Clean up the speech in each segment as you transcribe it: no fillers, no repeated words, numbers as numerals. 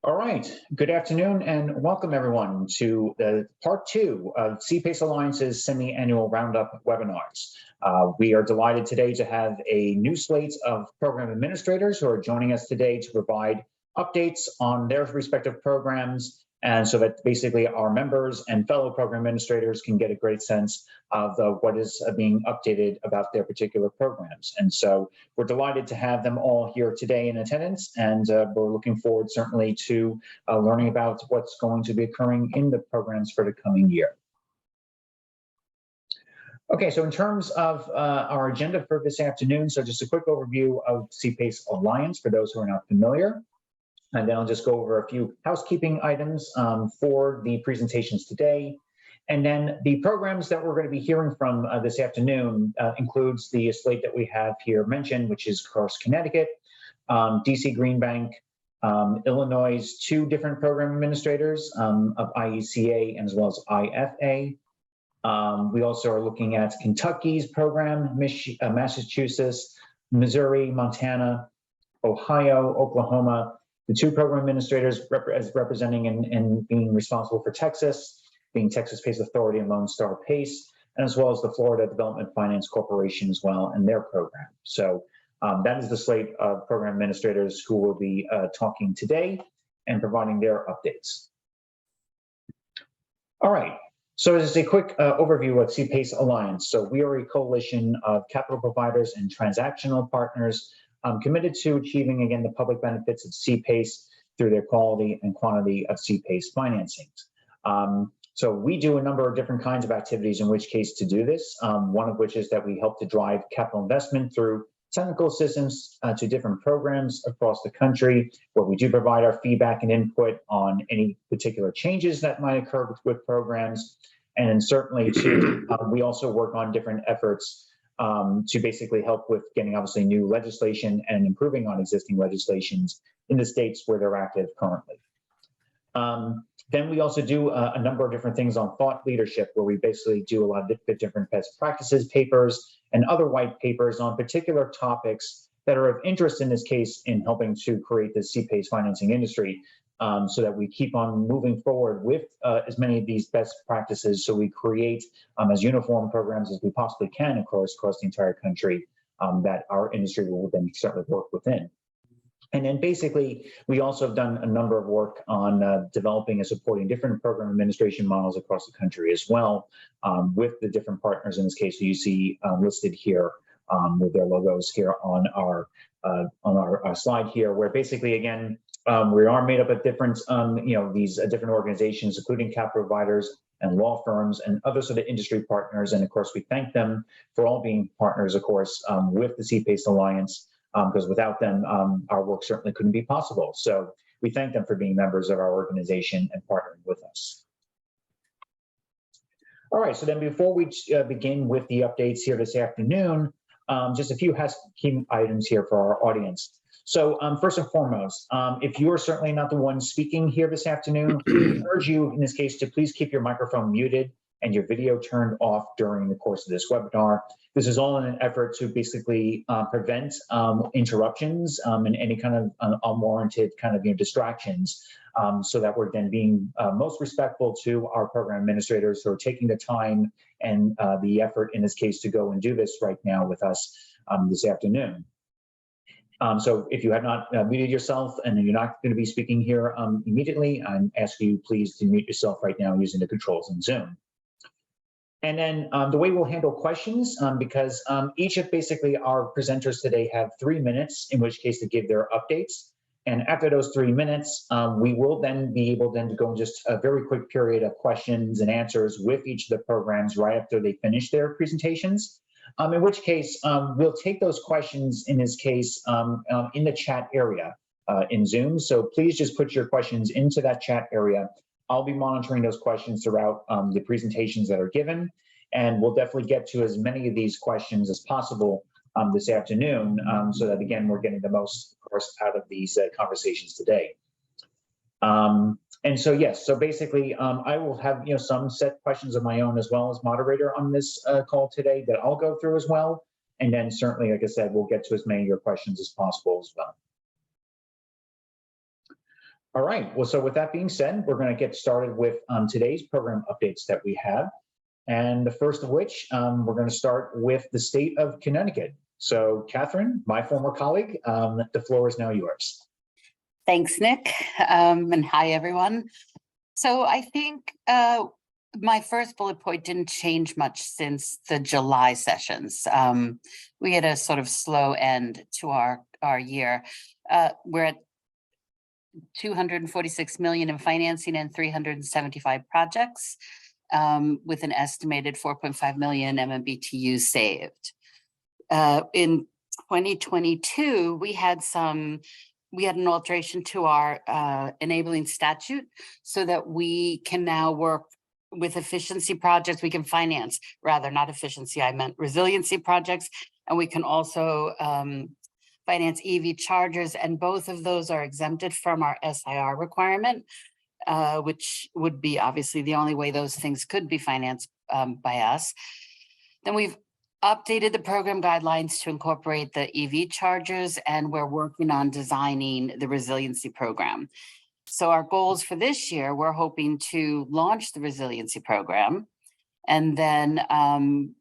All right, good afternoon and welcome everyone to part two of CPACE Alliance's semi-annual Roundup webinars. We are delighted today to have a new slate of program administrators who are joining us today to provide updates on their respective programs, and so that basically our members and fellow program administrators can get a great sense of what is being updated about their particular programs. And so we're delighted to have them all here today in attendance, and we're looking forward certainly to learning about what's going to be occurring in the programs for the coming year. Okay, so in terms of our agenda for this afternoon, so just a quick overview of CPACE Alliance for those who are not familiar. And then I'll just go over a few housekeeping items for the presentations today. And then the programs that we're going to be hearing from this afternoon includes the slate that we have here mentioned, which is, of course, Connecticut, DC Green Bank, Illinois' two different program administrators of IECA and as well as IFA. We also are looking at Kentucky's program, Massachusetts, Missouri, Montana, Ohio, Oklahoma, the two program administrators representing and being responsible for Texas, being Texas PACE Authority and Lone Star PACE, and as well as the Florida Development Finance Corporation as well and their program. So that is the slate of program administrators who will be talking today and providing their updates. All right, so as a quick overview of CPACE Alliance. So we are a coalition of capital providers and transactional partners committed to achieving, again, the public benefits of CPACE through their quality and quantity of CPACE financings. So we do a number of different kinds of activities in which case to do this, one of which is that we help to drive capital investment through technical assistance to different programs across the country, where we do provide our feedback and input on any particular changes that might occur with programs. And then certainly too, we also work on different efforts to basically help with getting obviously new legislation and improving on existing legislations in the states where they're active currently. Then we also do a number of different things on thought leadership, where we basically do a lot of different best practices papers and other white papers on particular topics that are of interest in this case in helping to create the CPACE financing industry, so that we keep on moving forward with as many of these best practices, so we create as uniform programs as we possibly can across the entire country that our industry will then certainly work within. And then basically, we also have done a number of work on developing and supporting different program administration models across the country as well, with the different partners in this case who you see listed here with their logos here on our slide here, where basically, again, we are made up of different, these different organizations, including capital providers and law firms and other sort of industry partners. And of course, we thank them for all being partners, of course, with the CPACE Alliance, because without them, our work certainly couldn't be possible. So we thank them for being members of our organization and partnering with us. All right, so then before we begin with the updates here this afternoon, just a few housekeeping items here for our audience. So first and foremost, if you are certainly not the one speaking here this afternoon, we urge you in this case to please keep your microphone muted and your video turned off during the course of this webinar. This is all in an effort to basically prevent interruptions and any kind of unwarranted kind of distractions, so that we're then being most respectful to our program administrators who are taking the time and the effort in this case to go and do this right now with us this afternoon. So if you have not muted yourself and you're not going to be speaking here immediately, I'm asking you please to mute yourself right now using the controls in Zoom. And then the way we'll handle questions, because each of basically our presenters today have 3 minutes, in which case to give their updates. And after those 3 minutes, we will then be able then to go in just a very quick period of questions and answers with each of the programs right after they finish their presentations. In which case, we'll take those questions in this case in the chat area in Zoom. So please just put your questions into that chat area. I'll be monitoring those questions throughout the presentations that are given, and we'll definitely get to as many of these questions as possible this afternoon, so that, again, we're getting the most, of course, out of these conversations today. And so, yes, so basically, I will have some set questions of my own as well as moderator on this call today that I'll go through as well. And then certainly, like I said, we'll get to as many of your questions as possible as well. All right. Well, so with that being said, we're going to get started with today's program updates that we have. And the first of which, we're going to start with the state of Connecticut. So, Catherine, my former colleague, the floor is now yours. Thanks, Nick. And hi, everyone. So I think my first bullet point didn't change much since the July sessions. We had a sort of slow end to our year. We're at 246 million in financing and 375 projects, with an estimated 4.5 million MMBTU saved. In 2022, we had an alteration to our enabling statute so that we can now work with efficiency projects. We can finance, rather not efficiency, I meant resiliency projects. And we can also finance EV chargers, and both of those are exempted from our SIR requirement, which would be obviously the only way those things could be financed by us. Then we've updated the program guidelines to incorporate the EV chargers, and we're working on designing the resiliency program. So our goals for this year, we're hoping to launch the resiliency program. And then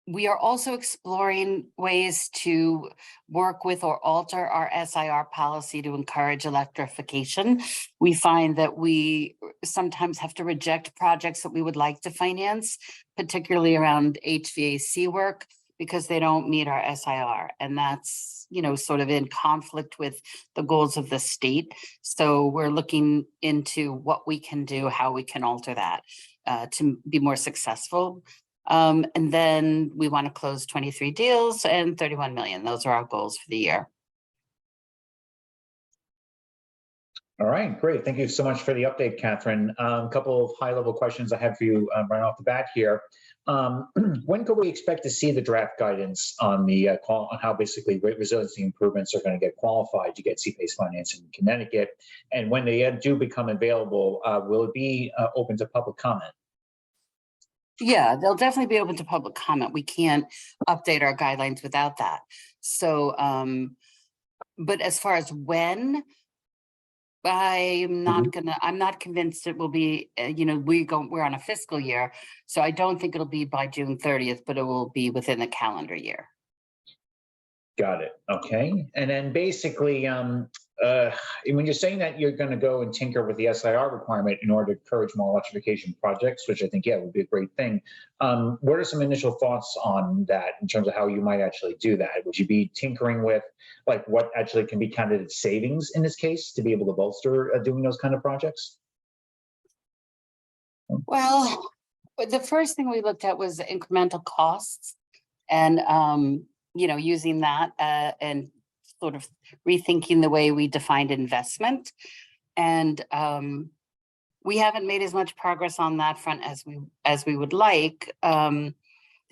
we are also exploring ways to work with or alter our SIR policy to encourage electrification. We find that we sometimes have to reject projects that we would like to finance, particularly around HVAC work, because they don't meet our SIR. And that's, sort of in conflict with the goals of the state. So we're looking into what we can do, how we can alter that to be more successful. And then we want to close 23 deals and 31 million. Those are our goals for the year. All right, great. Thank you so much for the update, Catherine. A couple of high-level questions I have for you right off the bat here. When could we expect to see the draft guidance on the on how basically resiliency improvements are going to get qualified to get CPACE financing in Connecticut? And when they do become available, will it be open to public comment? Yeah, they'll definitely be open to public comment. We can't update our guidelines without that. So, but as far as when, I'm not convinced it will be, we're on a fiscal year. So I don't think it'll be by June 30th, but it will be within the calendar year. Got it. Okay. And then basically, when you're saying that you're going to go and tinker with the SIR requirement in order to encourage more electrification projects, which I think, would be a great thing. What are some initial thoughts on that in terms of how you might actually do that? Would you be tinkering with like what actually can be counted as savings in this case to be able to bolster doing those kind of projects? Well, the first thing we looked at was incremental costs, and using that and sort of rethinking the way we defined investment. And we haven't made as much progress on that front as we would like.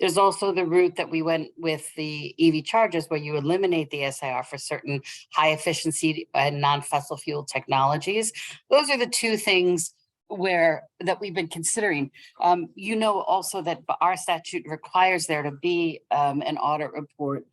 There's also the route that we went with the EV chargers, where you eliminate the SIR for certain high efficiency and non-fossil fuel technologies. Those are the two things that we've been considering. Also that our statute requires there to be an audit report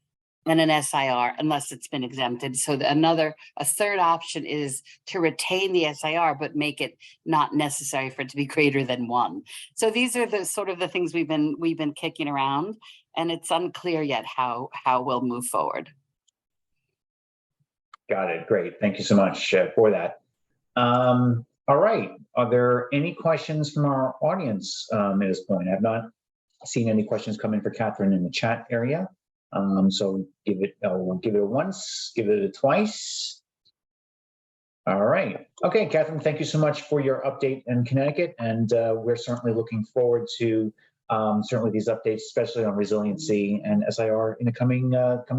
and an SIR unless it's been exempted. So a third option is to retain the SIR, but make it not necessary for it to be greater than 1. So these are the sort of the things we've been kicking around, and it's unclear yet how we'll move forward. Got it. Great. Thank you so much for that. All right. Are there any questions from our audience at this point? I've not seen any questions come in for Catherine in the chat area. So we'll give it a once, give it a twice. All right. Okay, Catherine, thank you so much for your update in Connecticut. And we're certainly looking forward to certainly these updates, especially on resiliency and SIR in the coming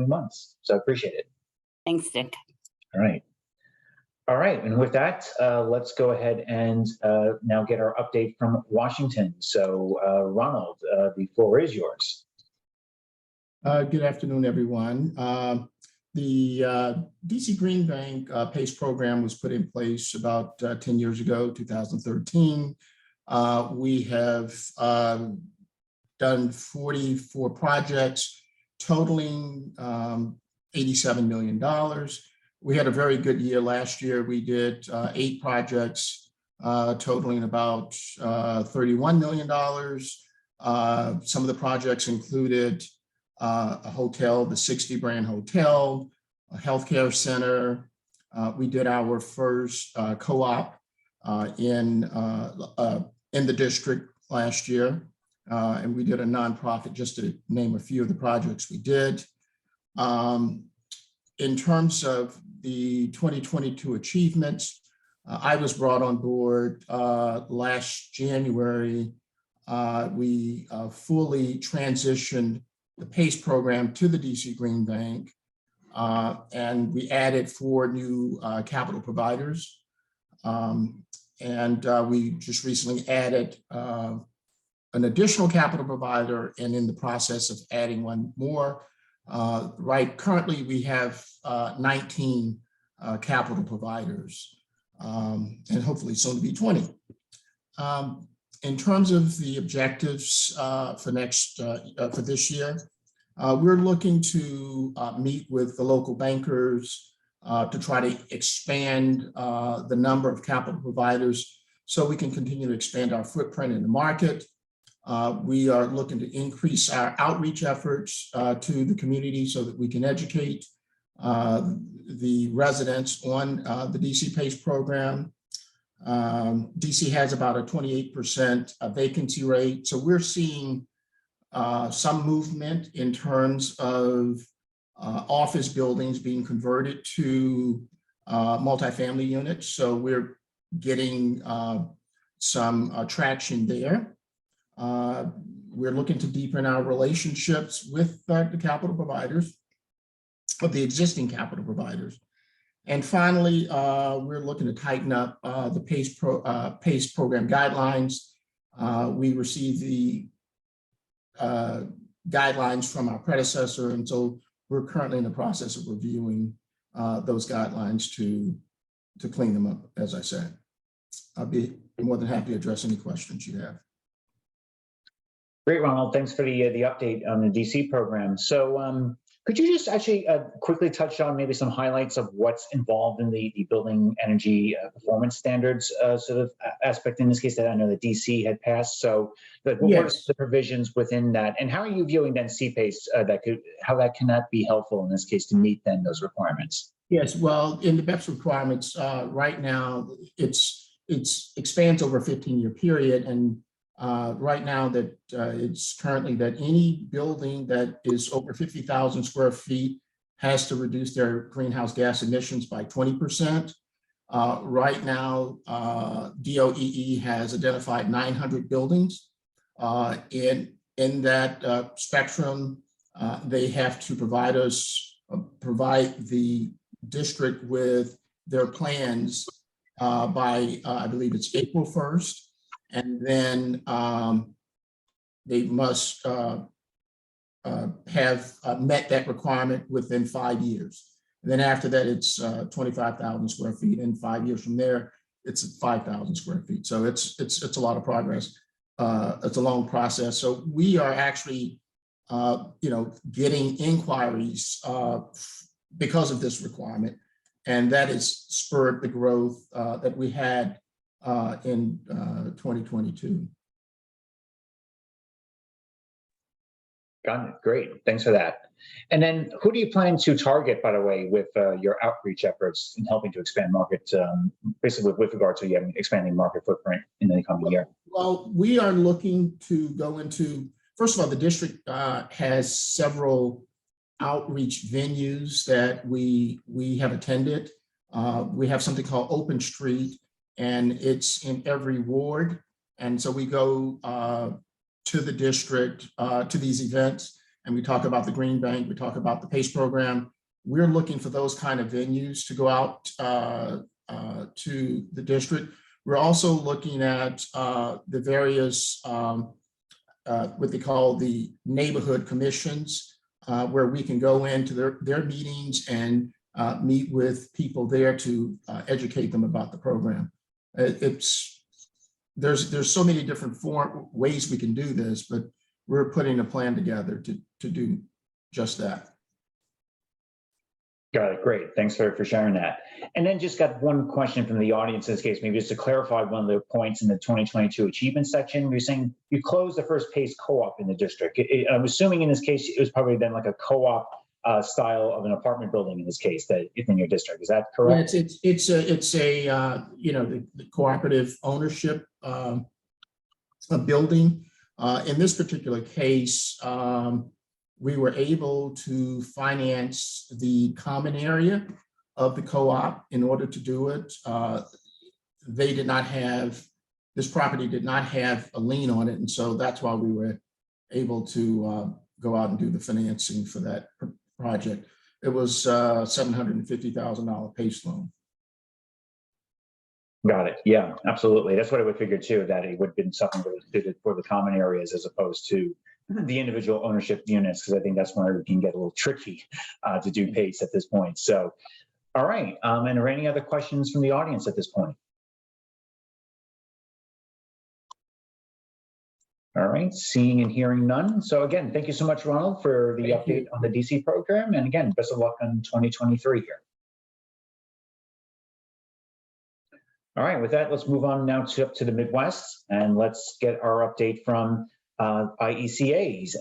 months. So I appreciate it. Thanks, Dick. All right. All right. And with that, let's go ahead and now get our update from Washington. So Ronald, the floor is yours. Good afternoon, everyone. The DC Green Bank PACE program was put in place about 10 years ago, 2013. We have done 44 projects totaling $87 million. We had a very good year last year. We did 8 projects totaling about $31 million. Some of the projects included a hotel, the 60 Brand Hotel, a healthcare center. We did our first co-op in the district last year. And we did a nonprofit, just to name a few of the projects we did. In terms of the 2022 achievements, I was brought on board last January. We fully transitioned the PACE program to the DC Green Bank, and we added 4 new capital providers. We just recently added an additional capital provider, and in the process of adding 1 more. Currently we have 19 capital providers, and hopefully soon to be 20. In terms of the objectives for this year, we're looking to meet with the local bankers to try to expand the number of capital providers so we can continue to expand our footprint in the market. We are looking to increase our outreach efforts to the community so that we can educate the residents on the DC PACE program. DC has about a 28% vacancy rate. So we're seeing some movement in terms of office buildings being converted to multifamily units. So we're getting some traction there. We're looking to deepen our relationships with the capital providers, of the existing capital providers. And finally, we're looking to tighten up the PACE program guidelines. We received the guidelines from our predecessor, and so we're currently in the process of reviewing those guidelines to clean them up, as I said. I'll be more than happy to address any questions you have. Great, Ronald. Thanks for the update on the DC program. So could you just actually quickly touch on maybe some highlights of what's involved in the building energy performance standards sort of aspect in this case that I know that DC had passed? So what are the provisions within that, and how are you viewing then CPACE how that cannot be helpful in this case to meet then those requirements? Yes, well, in the BEPS requirements right now, it expands over a 15-year period, and right now that it's currently that any building that is over 50,000 square feet has to reduce their greenhouse gas emissions by 20%. Right now, DOEE has identified 900 buildings. In that spectrum, they have to provide the district with their plans by, I believe it's April 1st. And then they must have met that requirement within 5 years. And then after that, it's 25,000 square feet. And 5 years from there, it's 5,000 square feet. So it's a lot of progress. It's a long process. So we are actually, getting inquiries because of this requirement, and that has spurred the growth that we had in 2022. Got it. Great. Thanks for that. And then who do you plan to target, by the way, with your outreach efforts in helping to expand market, basically with regard to expanding market footprint in the coming year? Well, we are looking to go into, first of all, the district has several outreach venues that we have attended. We have something called Open Street, and it's in every ward. And so we go to the district, to these events, and we talk about the Green Bank, we talk about the PACE program. We're looking for those kind of venues to go out to the district. We're also looking at the various, what they call the neighborhood commissions, where we can go into their meetings and meet with people there to educate them about the program. There's so many different ways we can do this, but we're putting a plan together to do just that. Got it. Great. Thanks for sharing that. And then just got one question from the audience in this case, maybe just to clarify one of the points in the 2022 achievement section. You're saying you closed the first PACE co-op in the district. I'm assuming in this case, it was probably then like a co-op style of an apartment building in this case that in your district. Is that correct? Yeah, it's a the cooperative ownership a building. In this particular case, we were able to finance the common area of the co-op in order to do it. They did not have, this property did not have a lien on it. And so that's why we were able to go out and do the financing for that project. It was $750,000 PACE loan. Got it. Yeah, absolutely. That's what I would figure too, that it would have been something that was suited for the common areas as opposed to the individual ownership units, because I think that's where it can get a little tricky to do PACE at this point. So, all right. And are any other questions from the audience at this point? All right, seeing and hearing none. So again, thank you so much, Ronald, for the update on the DC program. And again, best of luck on 2023 here. All right, with that, let's move on now up to the Midwest, and let's get our update from IECA's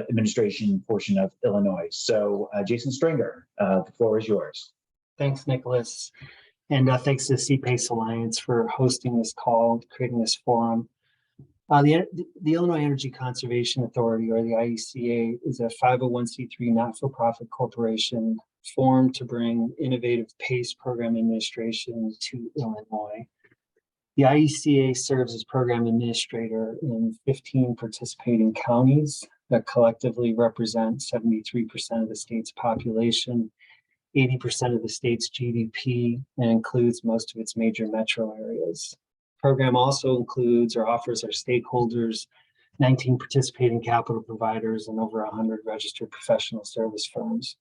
administration portion of Illinois. So Jason Stringer, the floor is yours. Thanks, Nicholas. And thanks to CPACE Alliance for hosting this call, creating this forum. The Illinois Energy Conservation Authority, or the IECA, is a 501c3 not-for-profit corporation formed to bring innovative PACE program administration to Illinois. The IECA serves as program administrator in 15 participating counties that collectively represent 73% of the state's population, 80% of the state's GDP, and includes most of its major metro areas. The program also includes or offers our stakeholders 19 participating capital providers and over 100 registered professional service firms.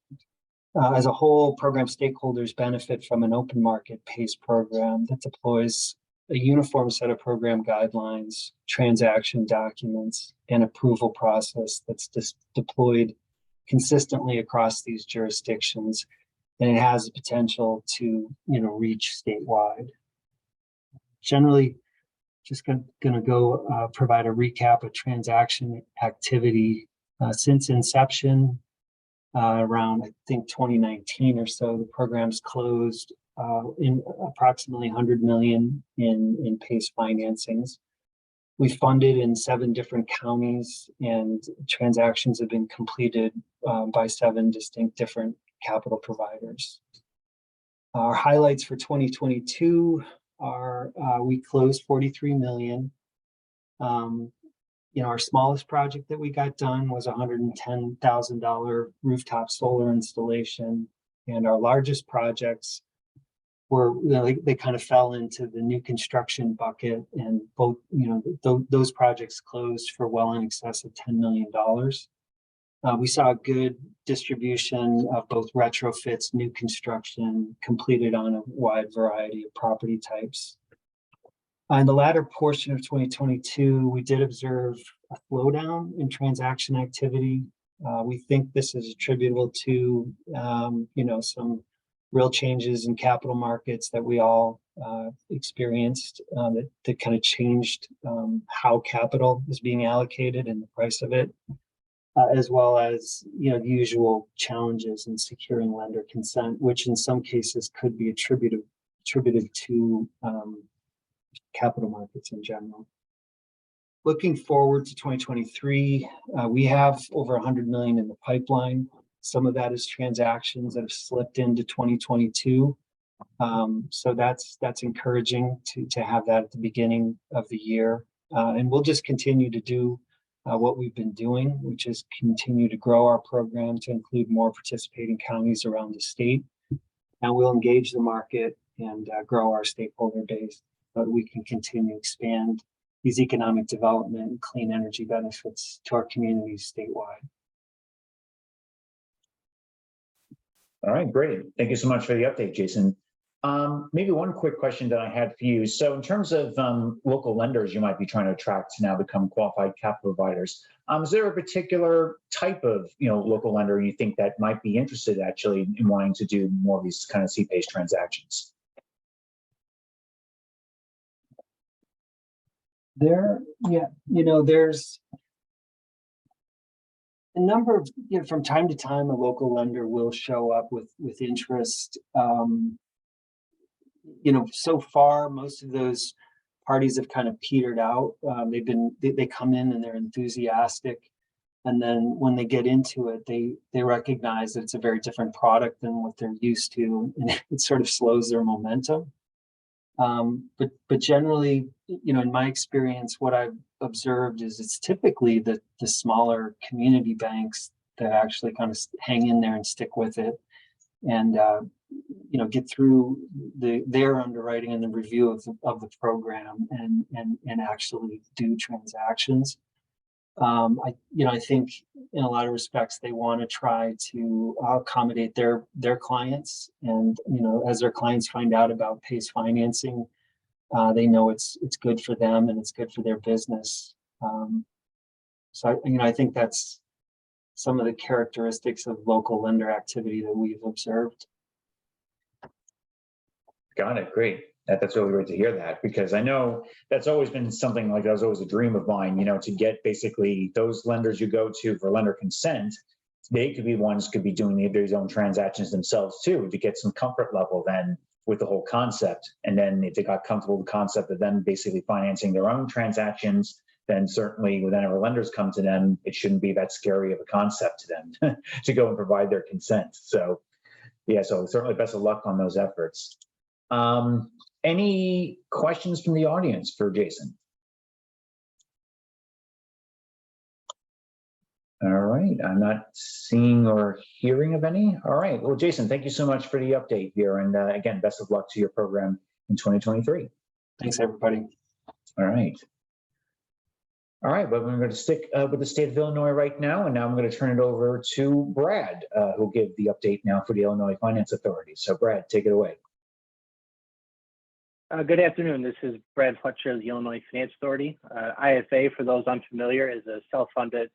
As a whole, program stakeholders benefit from an open market PACE program that deploys a uniform set of program guidelines, transaction documents, and approval process that's deployed consistently across these jurisdictions, and it has the potential to reach statewide. Generally, just going to go provide a recap of transaction activity since inception. Around, I think, 2019 or so, the program's closed in approximately 100 million in PACE financings. We funded in 7 different counties, and transactions have been completed by 7 distinct different capital providers. Our highlights for 2022 are we closed 43 million. Our smallest project that we got done was a $110,000 rooftop solar installation, and our largest projects were they kind of fell into the new construction bucket, and both those projects closed for well in excess of $10 million. We saw a good distribution of both retrofits, new construction completed on a wide variety of property types. In the latter portion of 2022, we did observe a slowdown in transaction activity. We think this is attributable to, some real changes in capital markets that we all experienced that kind of changed how capital is being allocated and the price of it, as well as, the usual challenges in securing lender consent, which in some cases could be attributed to capital markets in general. Looking forward to 2023, we have over 100 million in the pipeline. Some of that is transactions that have slipped into 2022. So that's encouraging to have that at the beginning of the year. And we'll just continue to do what we've been doing, which is continue to grow our program to include more participating counties around the state. And we'll engage the market and grow our stakeholder base so that we can continue to expand these economic development and clean energy benefits to our communities statewide. All right, great. Thank you so much for the update, Jason. Maybe one quick question that I had for you. So in terms of local lenders you might be trying to attract to now become qualified capital providers, is there a particular type of local lender you think that might be interested actually in wanting to do more of these kind of CPACE transactions? There's a number of, from time to time, a local lender will show up with interest. So far, most of those parties have kind of petered out. They come in and they're enthusiastic. And then when they get into it, they recognize that it's a very different product than what they're used to. And it sort of slows their momentum. But generally, in my experience, what I've observed is it's typically the smaller community banks that actually kind of hang in there and stick with it, and get through their underwriting and the review of the program and actually do transactions. I think in a lot of respects they want to try to accommodate their clients, and as their clients find out about PACE financing, they know it's good for them and it's good for their business. So I think that's some of the characteristics of local lender activity that we've observed. Got it. Great. That's really great to hear that, because I know that's always been something like that was always a dream of mine, to get basically those lenders you go to for lender consent. They could be ones could be doing their own transactions themselves too, to get some comfort level then with the whole concept. And then if they got comfortable with the concept of them basically financing their own transactions, then certainly whenever lenders come to them, it shouldn't be that scary of a concept to them to go and provide their consent. So yeah, so certainly best of luck on those efforts. Any questions from the audience for Jason? All right, I'm not seeing or hearing of any. All right, well, Jason, thank you so much for the update here. And again, best of luck to your program in 2023. Thanks, everybody. All right. All right, but we're going to stick with the state of Illinois right now. And now I'm going to turn it over to Brad, who'll give the update now for the Illinois Finance Authority. So Brad, take it away. Good afternoon. This is Brad Fletcher of the Illinois Finance Authority. IFA, for those unfamiliar, is a self-funded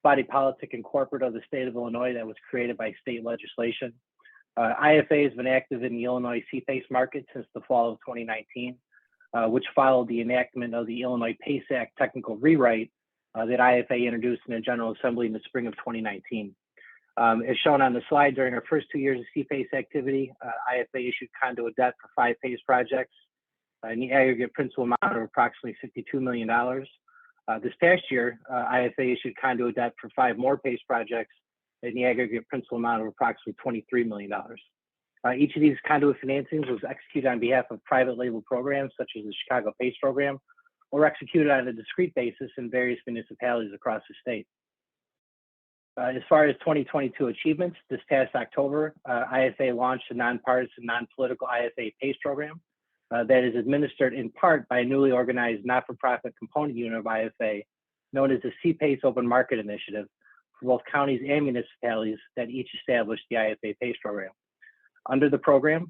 body politic and corporate of the state of Illinois that was created by state legislation. IFA has been active in the Illinois CPACE market since the fall of 2019, which followed the enactment of the Illinois PACE Act technical rewrite that IFA introduced in the General Assembly in the spring of 2019. As shown on the slide, during our first 2 years of CPACE activity, IFA issued conduit debt for 5 PACE projects in the aggregate principal amount of approximately $52 million. This past year, IFA issued conduit debt for 5 more PACE projects in the aggregate principal amount of approximately $23 million. Each of these conduit financings was executed on behalf of private label programs such as the Chicago PACE program, or executed on a discrete basis in various municipalities across the state. As far as 2022 achievements, this past October, IFA launched a nonpartisan, non-political IFA PACE program that is administered in part by a newly organized not-for-profit component unit of IFA known as the CPACE Open Market Initiative for both counties and municipalities that each established the IFA PACE program. Under the program's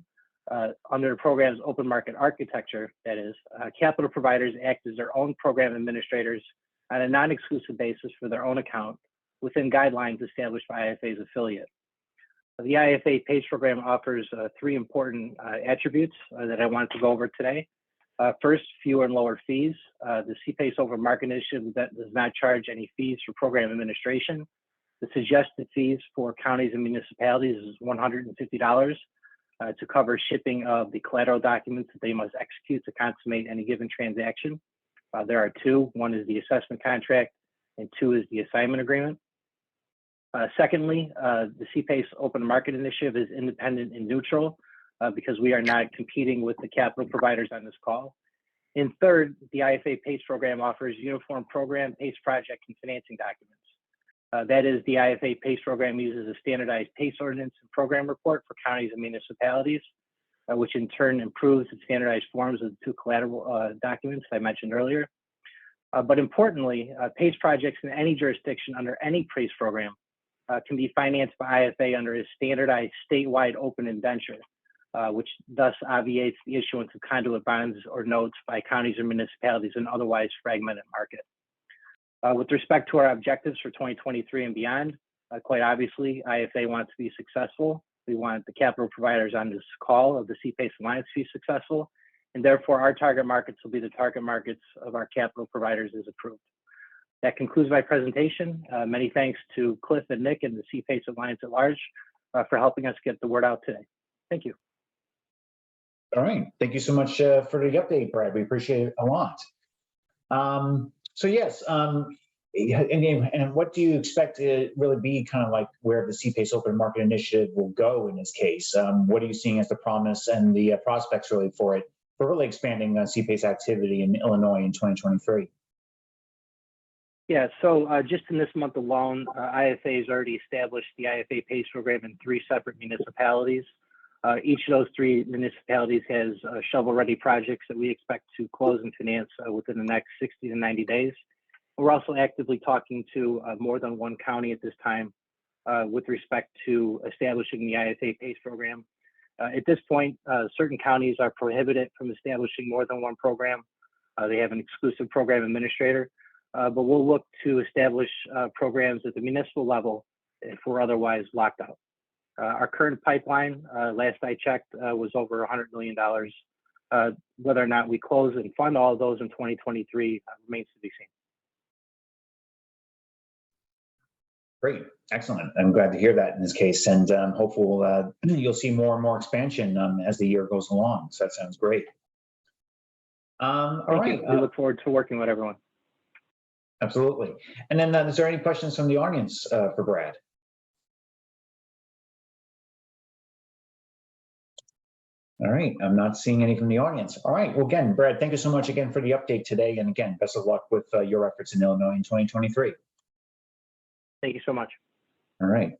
open market architecture, that is, capital providers act as their own program administrators on a non-exclusive basis for their own account within guidelines established by IFA's affiliate. The IFA PACE program offers 3 important attributes that I wanted to go over today. First, fewer and lower fees. The CPACE Open Market Initiative that does not charge any fees for program administration. The suggested fees for counties and municipalities is $150 to cover shipping of the collateral documents that they must execute to consummate any given transaction. There are 2. One is the assessment contract, and 2 is the assignment agreement. Secondly, the CPACE Open Market Initiative is independent and neutral because we are not competing with the capital providers on this call. And third, the IFA PACE program offers uniform program, PACE project, and financing documents. That is, the IFA PACE program uses a standardized PACE ordinance and program report for counties and municipalities, which in turn improves the standardized forms of the 2 collateral documents I mentioned earlier. But importantly, PACE projects in any jurisdiction under any PACE program can be financed by IFA under a standardized statewide open indenture. which thus obviates the issuance of conduit bonds or notes by counties or municipalities in otherwise fragmented market. With respect to our objectives for 2023 and beyond, quite obviously, IFA wants to be successful. We want the capital providers on this call of the CPACE Alliance to be successful, and therefore our target markets will be the target markets of our capital providers as approved. That concludes my presentation. Many thanks to Cliff and Nick and the CPACE Alliance at large for helping us get the word out today. Thank you. All right. Thank you so much for the update, Brad. We appreciate it a lot. So yes, and what do you expect to really be kind of like where the CPACE Open Market Initiative will go in this case? What are you seeing as the promise and the prospects really for it, for really expanding CPACE activity in Illinois in 2023? Yeah, so just in this month alone, IFA has already established the IFA PACE program in 3 separate municipalities. Each of those 3 municipalities has shovel-ready projects that we expect to close and finance within the next 60 to 90 days. We're also actively talking to more than 1 county at this time with respect to establishing the IFA PACE program. At this point, certain counties are prohibited from establishing more than 1 program. They have an exclusive program administrator, but we'll look to establish programs at the municipal level if we're otherwise locked out. Our current pipeline, last I checked, was over $100 million. Whether or not we close and fund all of those in 2023 remains to be seen. Great, excellent. I'm glad to hear that in this case, and hopefully you'll see more and more expansion as the year goes along. So that sounds great. All right. We look forward to working with everyone. Absolutely. And then is there any questions from the audience for Brad? All right, I'm not seeing any from the audience. All right, well, again, Brad, thank you so much again for the update today. And again, best of luck with your efforts in Illinois in 2023. Thank you so much. All right.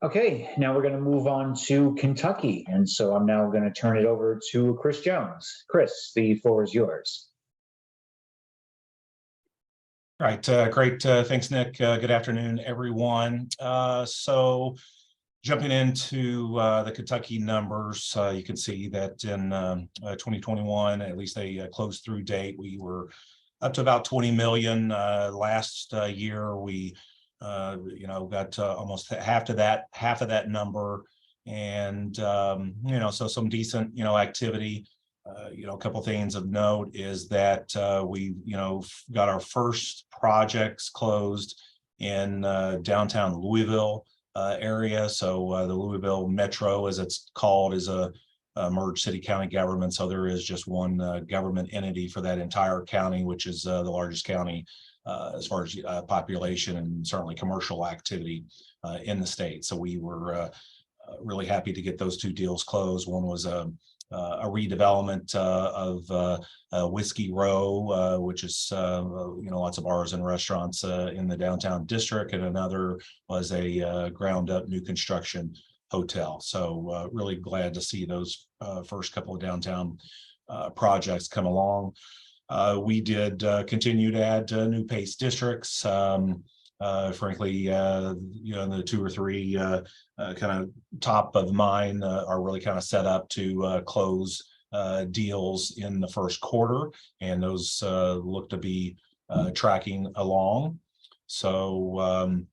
Okay, now we're going to move on to Kentucky. And so I'm now going to turn it over to Chris Jones. Chris, the floor is yours. All right, great. Thanks, Nick. Good afternoon, everyone. So jumping into the Kentucky numbers, you can see that in 2021, at least a close through date, we were up to about 20 million. Last year, we got almost half of that number, and so some decent activity. A couple things of note is that we got our first projects closed in downtown Louisville area. So the Louisville Metro, as it's called, is a merged city-county government. So there is just one government entity for that entire county, which is the largest county as far as population and certainly commercial activity in the state. So we were really happy to get those 2 deals closed. One was a redevelopment of Whiskey Row, which is lots of bars and restaurants in the downtown district, and another was a ground up new construction hotel. So really glad to see those first couple of downtown projects come along. We did continue to add new PACE districts. Frankly, the 2 or 3 kind of top of mind are really kind of set up to close deals in the first quarter, and those look to be tracking along. So,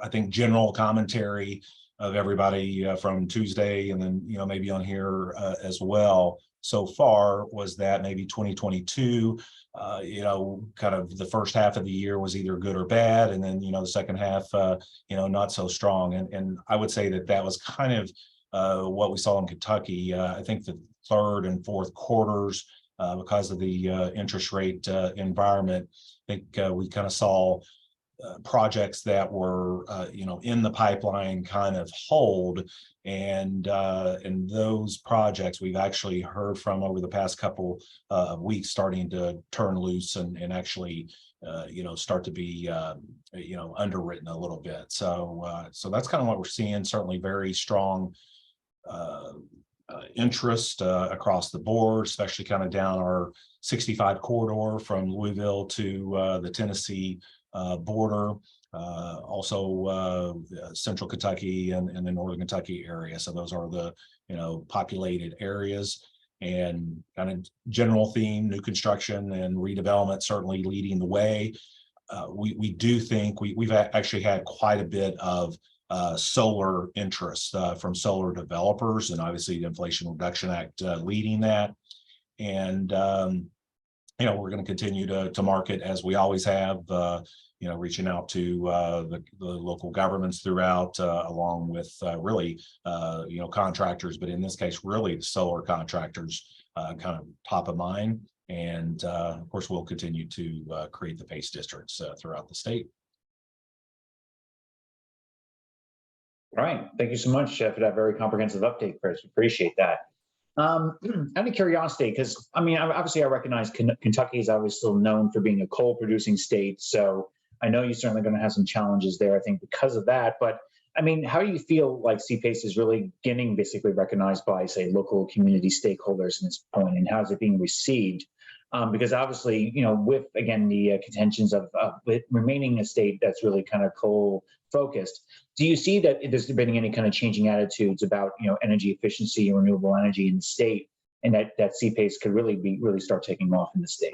I think general commentary of everybody from Tuesday and then, maybe on here as well so far was that maybe 2022, kind of the first half of the year was either good or bad. And then, the second half, not so strong. And I would say that was kind of what we saw in Kentucky. I think the third and fourth quarters, because of the interest rate environment, I think we kind of saw projects that were in the pipeline kind of hold, and those projects we've actually heard from over the past couple of weeks starting to turn loose and actually start to be underwritten a little bit. So that's kind of what we're seeing. Certainly very strong interest across the board, especially kind of down our 65 corridor from Louisville to the Tennessee border. also Central Kentucky and the Northern Kentucky area. So those are the, populated areas. And kind of general theme, new construction and redevelopment certainly leading the way. We do think we've actually had quite a bit of solar interest from solar developers, and obviously the Inflation Reduction Act leading that. And we're going to continue to market as we always have, reaching out to the local governments throughout, along with really, contractors, but in this case, really the solar contractors kind of top of mind. And of course, we'll continue to create the PACE districts throughout the state. All right. Thank you so much for that very comprehensive update, Chris. Appreciate that. Out of curiosity, because obviously I recognize Kentucky is obviously still known for being a coal producing state. So I know you're certainly going to have some challenges there, I think, because of that. But how do you feel like CPACE is really getting basically recognized by, say, local community stakeholders in this point, and how is it being received? Because obviously, with, again, the contentions of it remaining a state that's really kind of coal focused, do you see that there's been any kind of changing attitudes about, energy efficiency and renewable energy in the state, and that CPACE could really start taking off in the state?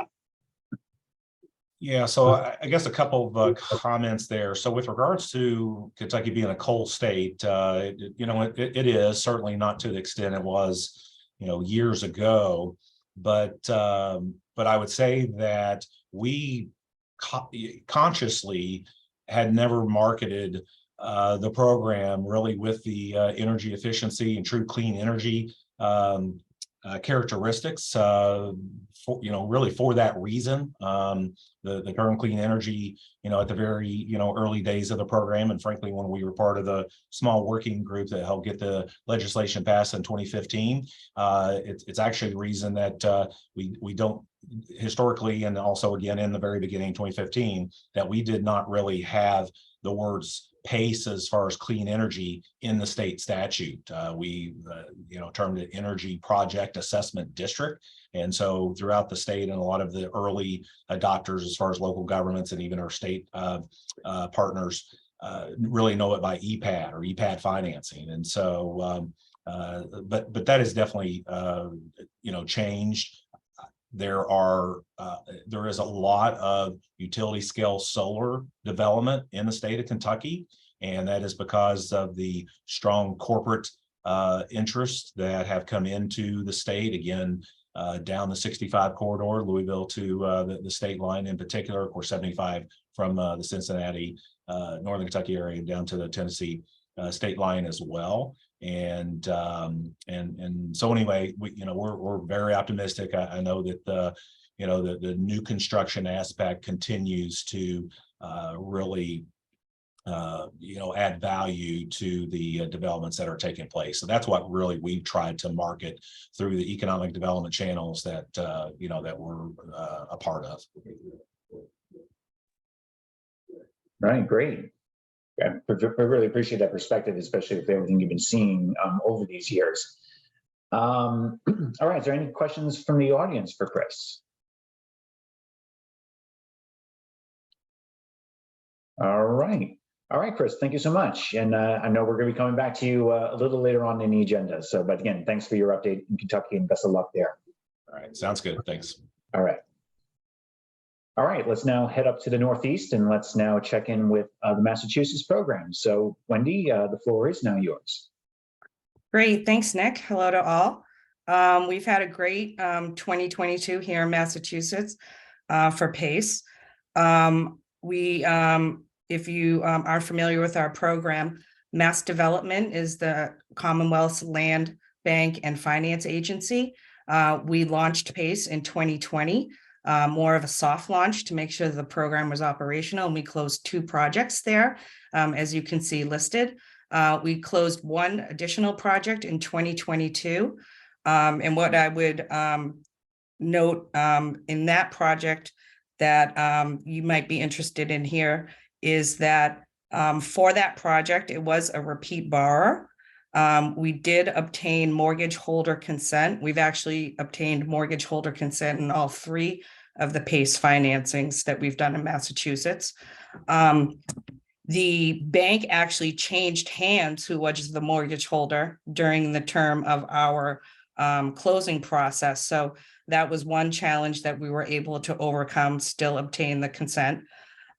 Yeah, so I guess a couple of comments there. So with regards to Kentucky being a coal state, it is certainly not to the extent it was, years ago. But I would say that we consciously had never marketed the program really with the energy efficiency and true clean energy characteristics, really for that reason. The term clean energy, at the very, early days of the program, and frankly, when we were part of the small working group that helped get the legislation passed in 2015, it's actually the reason that we don't historically, and also again in the very beginning, 2015, that we did not really have the words PACE as far as clean energy in the state statute. We termed it Energy Project Assessment District. And so throughout the state, and a lot of the early adopters as far as local governments and even our state partners really know it by EPAD or EPAD financing. And so, but that has definitely, changed. There is a lot of utility scale solar development in the state of Kentucky, and that is because of the strong corporate interests that have come into the state, again, down the 65 corridor, Louisville to the state line in particular, of course, 75 from the Cincinnati, Northern Kentucky area down to the Tennessee state line as well. And so anyway, we're very optimistic. I know that the new construction aspect continues to really add value to the developments that are taking place. So that's what really we've tried to market through the economic development channels that that we're a part of. Right, great. I really appreciate that perspective, especially with everything you've been seeing over these years. All right, is there any questions from the audience for Chris? All right, Chris, thank you so much. And I know we're going to be coming back to you a little later on in the agenda. So, but again, thanks for your update in Kentucky and best of luck there. All right, sounds good. Thanks. All right. All right, let's now head up to the Northeast and let's now check in with the Massachusetts program. So Wendy, the floor is now yours. Great, thanks, Nick. Hello to all. We've had a great 2022 here in Massachusetts for PACE. If you are familiar with our program, Mass Development is the Commonwealth's Land Bank and Finance Agency. We launched PACE in 2020. More of a soft launch to make sure that the program was operational, and we closed 2 projects there, as you can see listed. We closed 1 additional project in 2022, and what I would note in that project that you might be interested in here is that for that project, it was a repeat borrower. We did obtain mortgage holder consent. We've actually obtained mortgage holder consent in all 3 of the PACE financings that we've done in Massachusetts. The bank actually changed hands, who was the mortgage holder during the term of our closing process. So that was one challenge that we were able to overcome, still obtain the consent.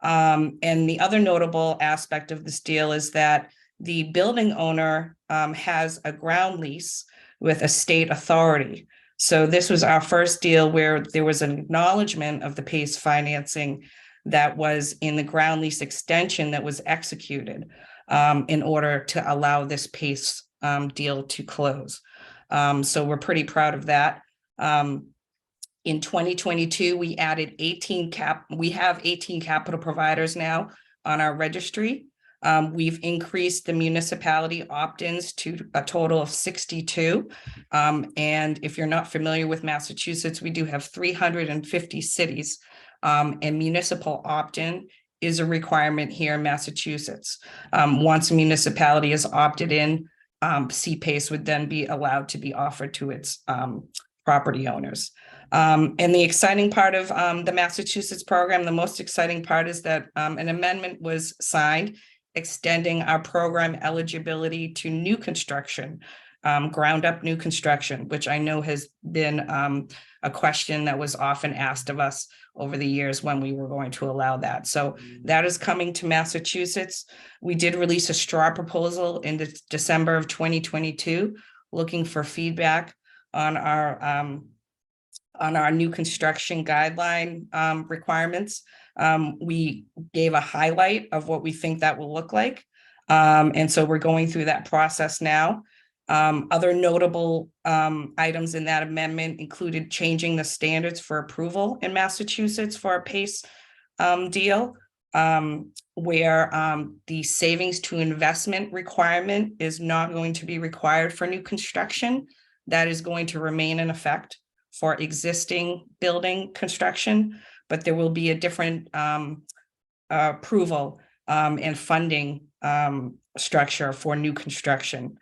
And the other notable aspect of this deal is that the building owner has a ground lease with a state authority. So this was our first deal where there was an acknowledgement of the PACE financing that was in the ground lease extension that was executed in order to allow this PACE deal to close. So we're pretty proud of that. In 2022, we added 18 capital providers now on our registry. We've increased the municipality opt-ins to a total of 62. And if you're not familiar with Massachusetts, we do have 350 cities, and municipal opt-in is a requirement here in Massachusetts. Once a municipality is opted in, CPACE would then be allowed to be offered to its property owners. And the exciting part of the Massachusetts program, the most exciting part is that an amendment was signed extending our program eligibility to new construction, ground up new construction, which I know has been a question that was often asked of us over the years when we were going to allow that. So that is coming to Massachusetts. We did release a straw proposal in December of 2022, looking for feedback on our new construction guideline requirements. We gave a highlight of what we think that will look like. And so we're going through that process now. Other notable items in that amendment included changing the standards for approval in Massachusetts for a PACE deal, where the savings to investment requirement is not going to be required for new construction. That is going to remain in effect for existing building construction, but there will be a different approval and funding structure for new construction,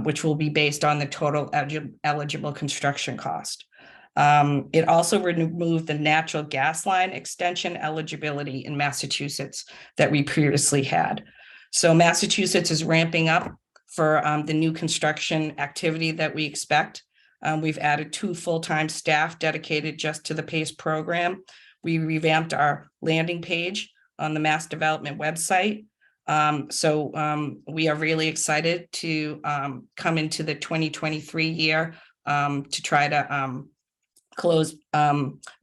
which will be based on the total eligible construction cost. It also removed the natural gas line extension eligibility in Massachusetts that we previously had. So Massachusetts is ramping up for the new construction activity that we expect. We've added 2 full-time staff dedicated just to the PACE program. We revamped our landing page on the Mass Development website. So we are really excited to come into the 2023 year to try to close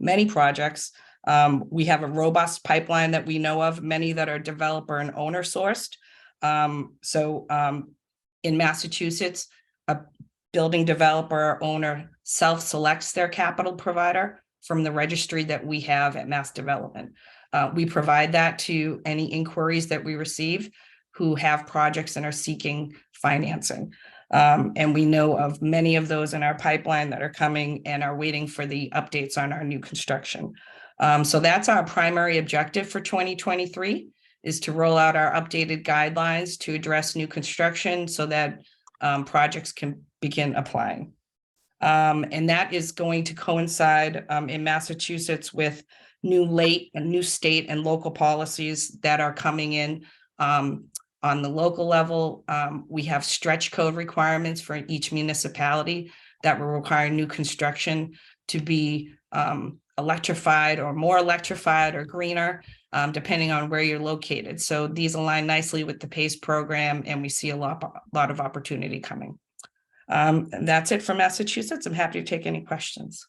many projects. We have a robust pipeline that we know of, many that are developer and owner sourced. In Massachusetts, a building developer or owner self-selects their capital provider from the registry that we have at Mass Development. We provide that to any inquiries that we receive who have projects and are seeking financing. And we know of many of those in our pipeline that are coming and are waiting for the updates on our new construction. So that's our primary objective for 2023, is to roll out our updated guidelines to address new construction so that projects can begin applying. And that is going to coincide in Massachusetts with new state and local policies that are coming in. On the local level, we have stretch code requirements for each municipality that will require new construction to be electrified or more electrified or greener, depending on where you're located. So these align nicely with the PACE program, and we see a lot of opportunity coming. And that's it for Massachusetts. I'm happy to take any questions.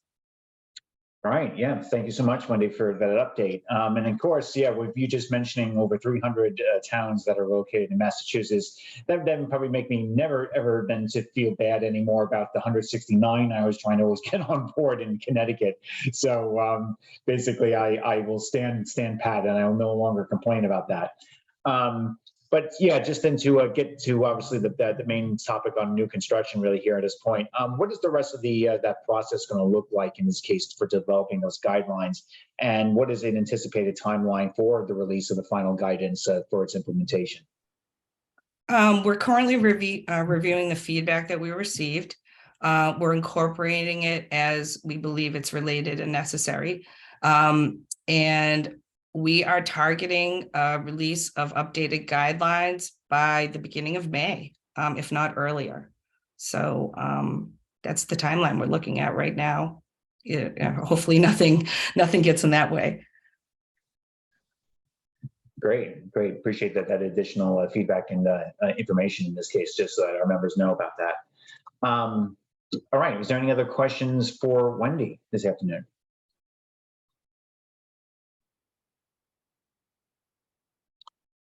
All right. Yeah. Thank you so much, Wendy, for that update. And of course, yeah, with you just mentioning over 300 towns that are located in Massachusetts, that would probably make me never, ever then to feel bad anymore about the 169 I was trying to always get on board in Connecticut. So basically, I will stand pat, and I will no longer complain about that. But yeah, just then to get to obviously the main topic on new construction really here at this point, what is the rest of that process going to look like in this case for developing those guidelines? And what is an anticipated timeline for the release of the final guidance for its implementation? We're currently reviewing the feedback that we received. We're incorporating it as we believe it's related and necessary. And We are targeting a release of updated guidelines by the beginning of May, if not earlier. So that's the timeline we're looking at right now. Hopefully nothing gets in that way. Great. Appreciate that additional feedback and information in this case, just so that our members know about that. All right. Is there any other questions for Wendy this afternoon?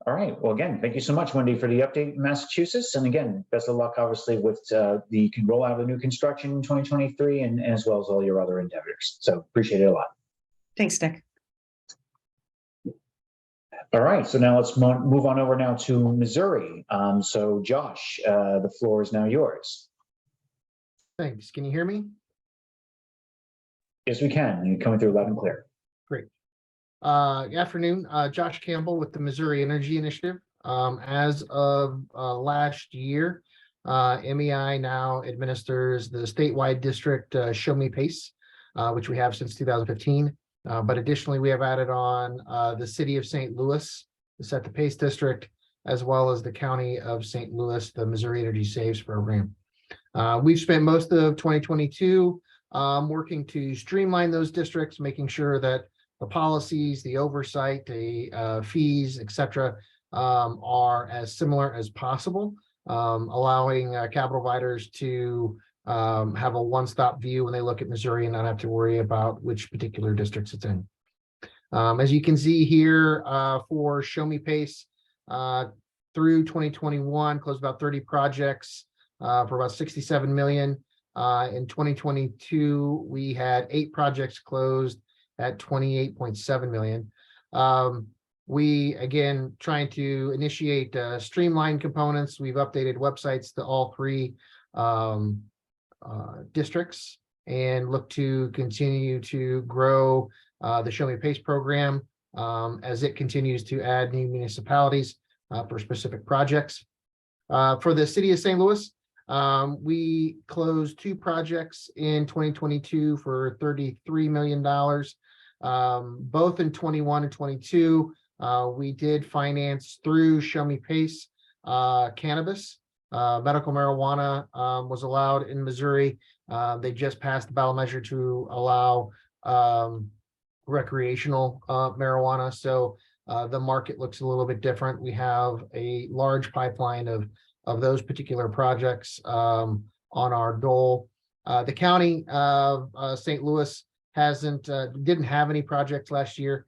All right. Well, again, thank you so much, Wendy, for the update in Massachusetts. And again, best of luck, obviously, with the rollout of the new construction in 2023 and as well as all your other endeavors. So appreciate it a lot. Thanks, Nick. All right. So now let's move on over now to Missouri. So Josh, the floor is now yours. Thanks. Can you hear me? Yes, we can. You're coming through loud and clear. Great. Good afternoon. Josh Campbell with the Missouri Energy Initiative. As of last year, MEI now administers the statewide district Show Me Pace, which we have since 2015. But additionally, we have added on the city of St. Louis, the Set the Pace district, as well as the county of St. Louis, the Missouri Energy Saves program. We've spent most of 2022 working to streamline those districts, making sure that the policies, the oversight, the fees, et cetera, are as similar as possible, allowing capital providers to have a one-stop view when they look at Missouri and not have to worry about which particular districts it's in. As you can see here, for Show Me Pace, through 2021, closed about 30 projects for about 67 million. In 2022, we had 8 projects closed at 28.7 million. We, again, trying to initiate streamlined components. We've updated websites to all 3 districts and look to continue to grow the Show Me Pace program as it continues to add new municipalities for specific projects. For the city of St. Louis, we closed 2 projects in 2022 for $33 million. Both in 21 and 22, we did finance through Show Me Pace cannabis. Medical marijuana was allowed in Missouri. They just passed the ballot measure to allow recreational marijuana. So the market looks a little bit different. We have a large pipeline of those particular projects on our dole. The county of St. Louis didn't have any projects last year.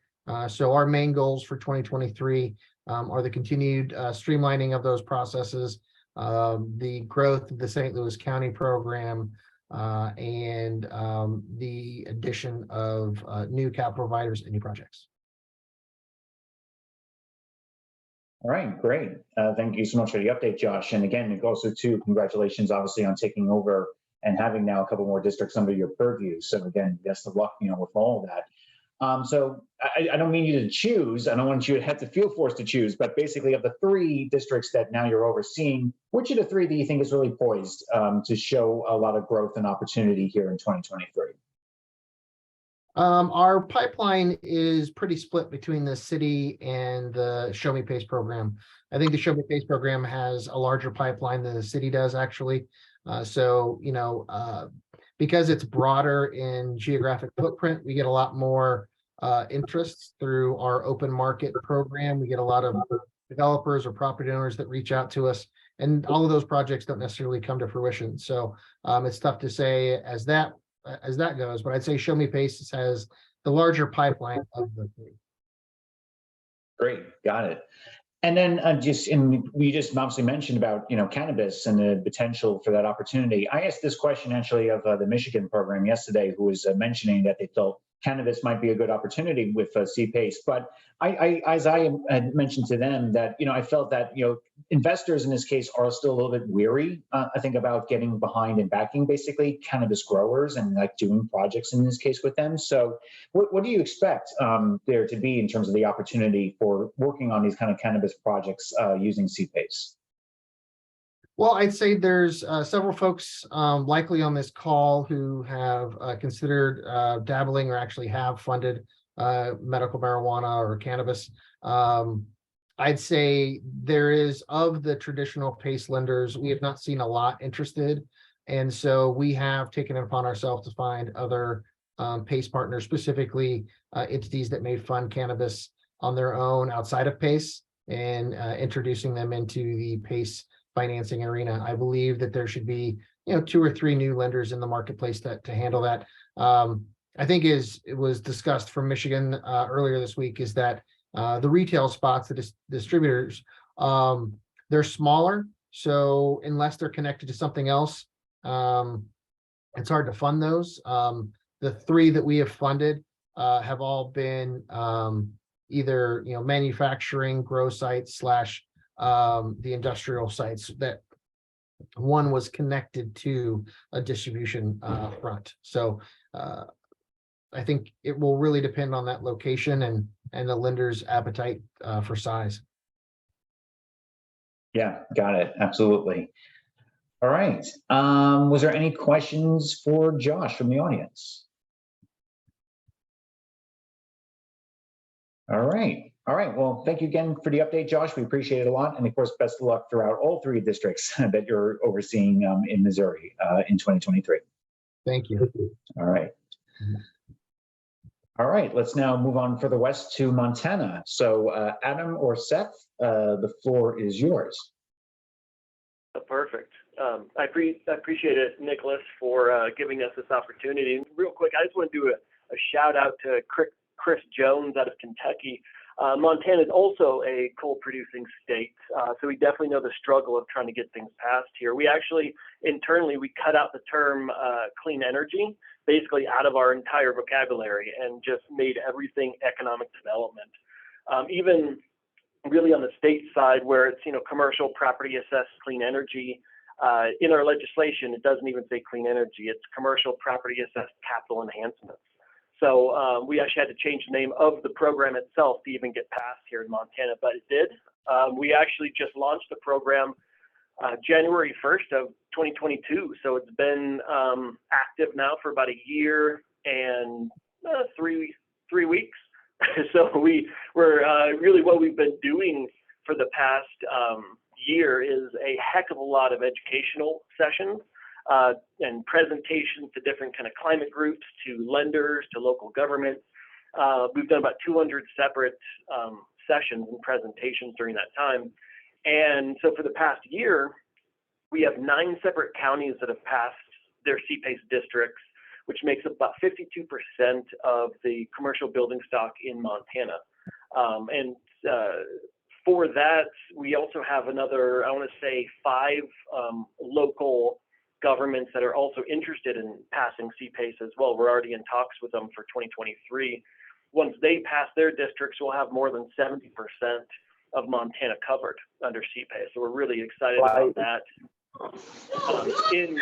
So our main goals for 2023 are the continued streamlining of those processes, the growth of the St. Louis County program, and the addition of new capital providers and new projects. All right, great. Thank you so much for the update, Josh. And again, also too, congratulations, obviously, on taking over and having now a couple more districts under your purview. So again, best of luck, with all of that. So I don't mean you to choose. I don't want you to have to feel forced to choose, but basically of the 3 districts that now you're overseeing, which of the 3 do you think is really poised to show a lot of growth and opportunity here in 2023? Our pipeline is pretty split between the city and the Show Me Pace program. I think the Show Me Pace program has a larger pipeline than the city does, actually. Because it's broader in geographic footprint, we get a lot more interest through our open market program. We get a lot of developers or property owners that reach out to us, and all of those projects don't necessarily come to fruition. So it's tough to say as that goes, but I'd say Show Me Pace has the larger pipeline of the 3. Great, got it. And then we just obviously mentioned about, cannabis and the potential for that opportunity. I asked this question actually of the Michigan program yesterday, who was mentioning that they felt cannabis might be a good opportunity with CPACE. But as I had mentioned to them that, I felt that, investors in this case are still a little bit weary, I think, about getting behind and backing basically cannabis growers and like doing projects in this case with them. So what do you expect there to be in terms of the opportunity for working on these kind of cannabis projects using CPACE? Well, I'd say there's several folks likely on this call who have considered dabbling or actually have funded medical marijuana or cannabis. I'd say there is, of the traditional PACE lenders, we have not seen a lot interested. And so we have taken it upon ourselves to find other PACE partners, specifically entities that may fund cannabis on their own outside of PACE, and introducing them into the PACE financing arena. I believe that there should be, 2 or 3 new lenders in the marketplace to handle that. I think it was discussed from Michigan earlier this week, is that the retail spots, the distributors, they're smaller. So unless they're connected to something else, it's hard to fund those. The 3 that we have funded have all been either manufacturing grow sites / the industrial sites, that one was connected to a distribution front. So I think it will really depend on that location and the lender's appetite for size. Yeah, got it. Absolutely. All right. Was there any questions for Josh from the audience? All right. All right. Well, thank you again for the update, Josh. We appreciate it a lot. And of course, best of luck throughout all 3 districts that you're overseeing in Missouri in 2023. Thank you. All right. All right. Let's now move on further west to Montana. So Adam or Seth, the floor is yours. Perfect. I appreciate it, Nicholas, for giving us this opportunity. And real quick, I just want to do a shout out to Chris Jones out of Kentucky. Montana is also a coal producing state, so we definitely know the struggle of trying to get things passed here. We actually, internally, we cut out the term clean energy basically out of our entire vocabulary and just made everything economic development. Even really on the state side, where it's, commercial property assessed clean energy, in our legislation, it doesn't even say clean energy, it's commercial property assessed capital enhancements. So we actually had to change the name of the program itself to even get passed here in Montana, but it did. We actually just launched the program January 1st of 2022. So it's been active now for about a year and 3 weeks. So we're really, what we've been doing for the past year is a heck of a lot of educational sessions and presentations to different kind of climate groups, to lenders, to local governments. We've done about 200 separate sessions and presentations during that time. And so for the past year, we have 9 separate counties that have passed their CPACE districts, which makes up about 52% of the commercial building stock in Montana. For that, we also have another, I want to say 5 local governments that are also interested in passing CPACE as well. We're already in talks with them for 2023. Once they pass their districts, we'll have more than 70% of Montana covered under CPACE. So we're really excited about that. In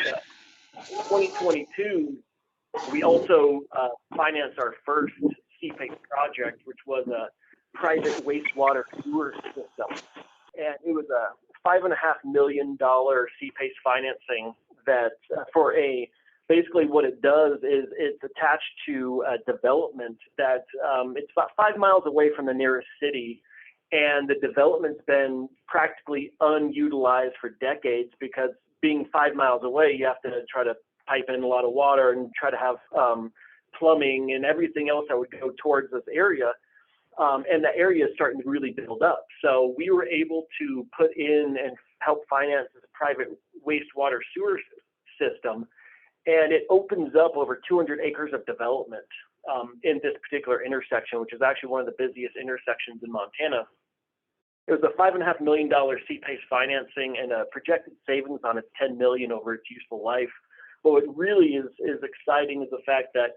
2022, we also financed our first CPACE project, which was a private wastewater sewer system. And it was a $5.5 million CPACE financing that basically what it does is it's attached to a development that it's about 5 miles away from the nearest city. And the development's been practically unutilized for decades, because being 5 miles away, you have to try to pipe in a lot of water and try to have plumbing and everything else that would go towards this area. And the area is starting to really build up. So we were able to put in and help finance this private wastewater sewer system. And it opens up over 200 acres of development in this particular intersection, which is actually one of the busiest intersections in Montana. It was a $5.5 million CPACE financing, and a projected savings on its $10 million over its useful life. But what really is exciting is the fact that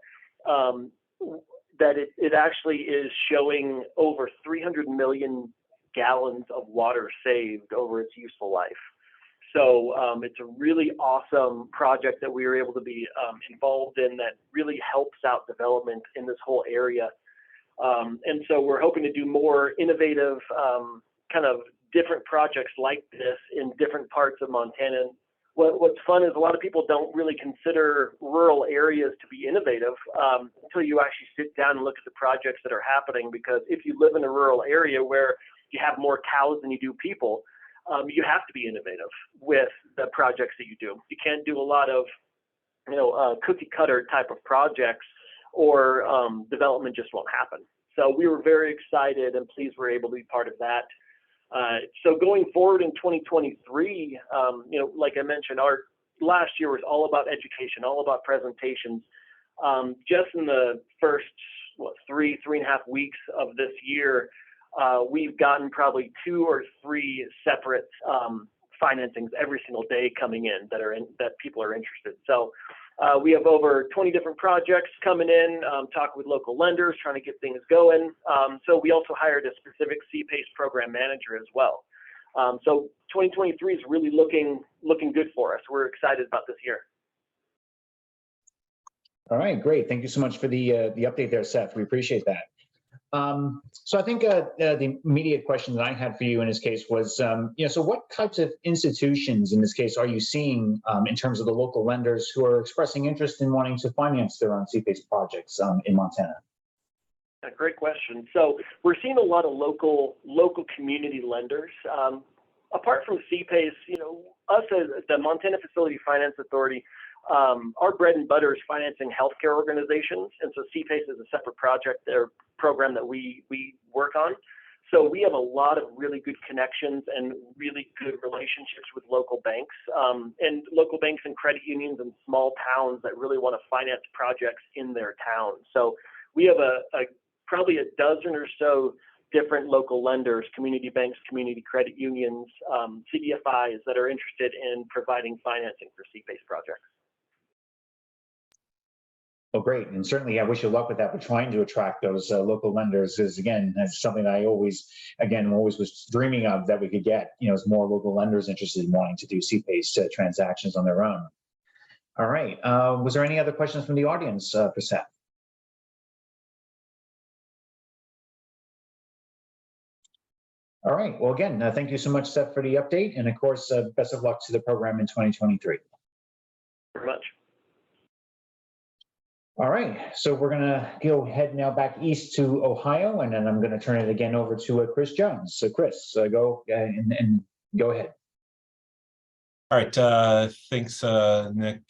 it actually is showing over 300 million gallons of water saved over its useful life. So it's a really awesome project that we were able to be involved in, that really helps out development in this whole area. And so we're hoping to do more innovative kind of different projects like this in different parts of Montana. what's fun is a lot of people don't really consider rural areas to be innovative until you actually sit down and look at the projects that are happening. Because if you live in a rural area where you have more cows than you do people, you have to be innovative with the projects that you do. You can't do a lot of, cookie cutter type of projects, or development just won't happen. So we were very excited and pleased we're able to be part of that. So going forward in 2023, like I mentioned, our last year was all about education, all about presentations. Just in the first, 3.5 weeks of this year, we've gotten probably 2 or 3 separate financings every single day coming in that people are interested. So we have over 20 different projects coming in, talking with local lenders, trying to get things going. So we also hired a specific CPACE program manager as well. So 2023 is really looking good for us. We're excited about this year. All right, great. Thank you so much for the update there, Seth. We appreciate that. So I think the immediate question that I had for you in this case was, so what types of institutions in this case are you seeing in terms of the local lenders who are expressing interest in wanting to finance their own CPACE projects in Montana? Great question. So we're seeing a lot of local community lenders. Apart from CPACE, us as the Montana Facility Finance Authority, our bread and butter is financing healthcare organizations, and so CPACE is a separate project or program that we work on. So we have a lot of really good connections and really good relationships with local banks and credit unions and small towns that really want to finance projects in their town. So we have probably a dozen or so different local lenders, community banks, community credit unions, CDFIs that are interested in providing financing for CPACE projects. Oh, great. And certainly I wish you luck with that. We're trying to attract those local lenders is, again, that's something that I always was dreaming of, that we could get, as more local lenders interested in wanting to do CPACE transactions on their own. All right. Was there any other questions from the audience for Seth? All right. Well, again, thank you so much, Seth, for the update. And of course, best of luck to the program in 2023. Very much. All right, so we're going to go ahead now back east to Ohio, and then I'm going to turn it again over to Chris Jones. So Chris, go and go ahead. All right, thanks, Nick.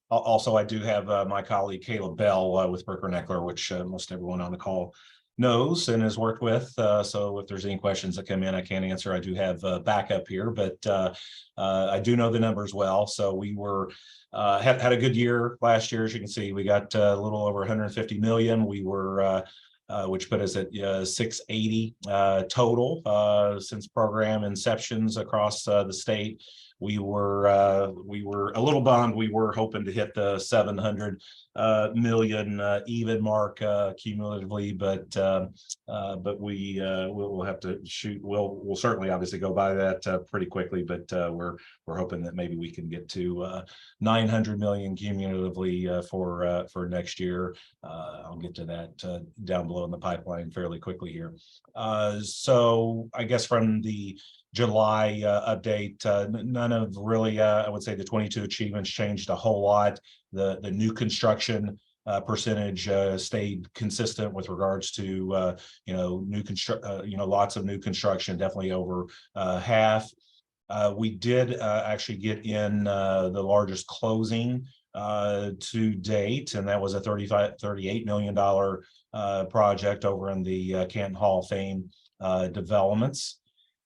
Also, I do have my colleague Caleb Bell with Bricker Neckler, which most everyone on the call knows and has worked with. So if there's any questions that come in I can't answer, I do have backup here, but I do know the numbers well. So we were had a good year last year. As you can see, we got a little over 150 million. We were which put us at 680 total since program inceptions across the state. We were a little bummed. We were hoping to hit the 700 million even mark cumulatively, but we we'll have to shoot. We'll certainly obviously go by that pretty quickly, but we're hoping that maybe we can get to 900 million cumulatively for next year. I'll get to that down below in the pipeline fairly quickly here. So I guess from the July update, none of really, I would say the 22 achievements changed a whole lot. The new construction percentage stayed consistent with regards to lots of new construction, definitely over half. We did actually get in the largest closing to date, and that was a $38 million project over in the Canton Hall of Fame developments.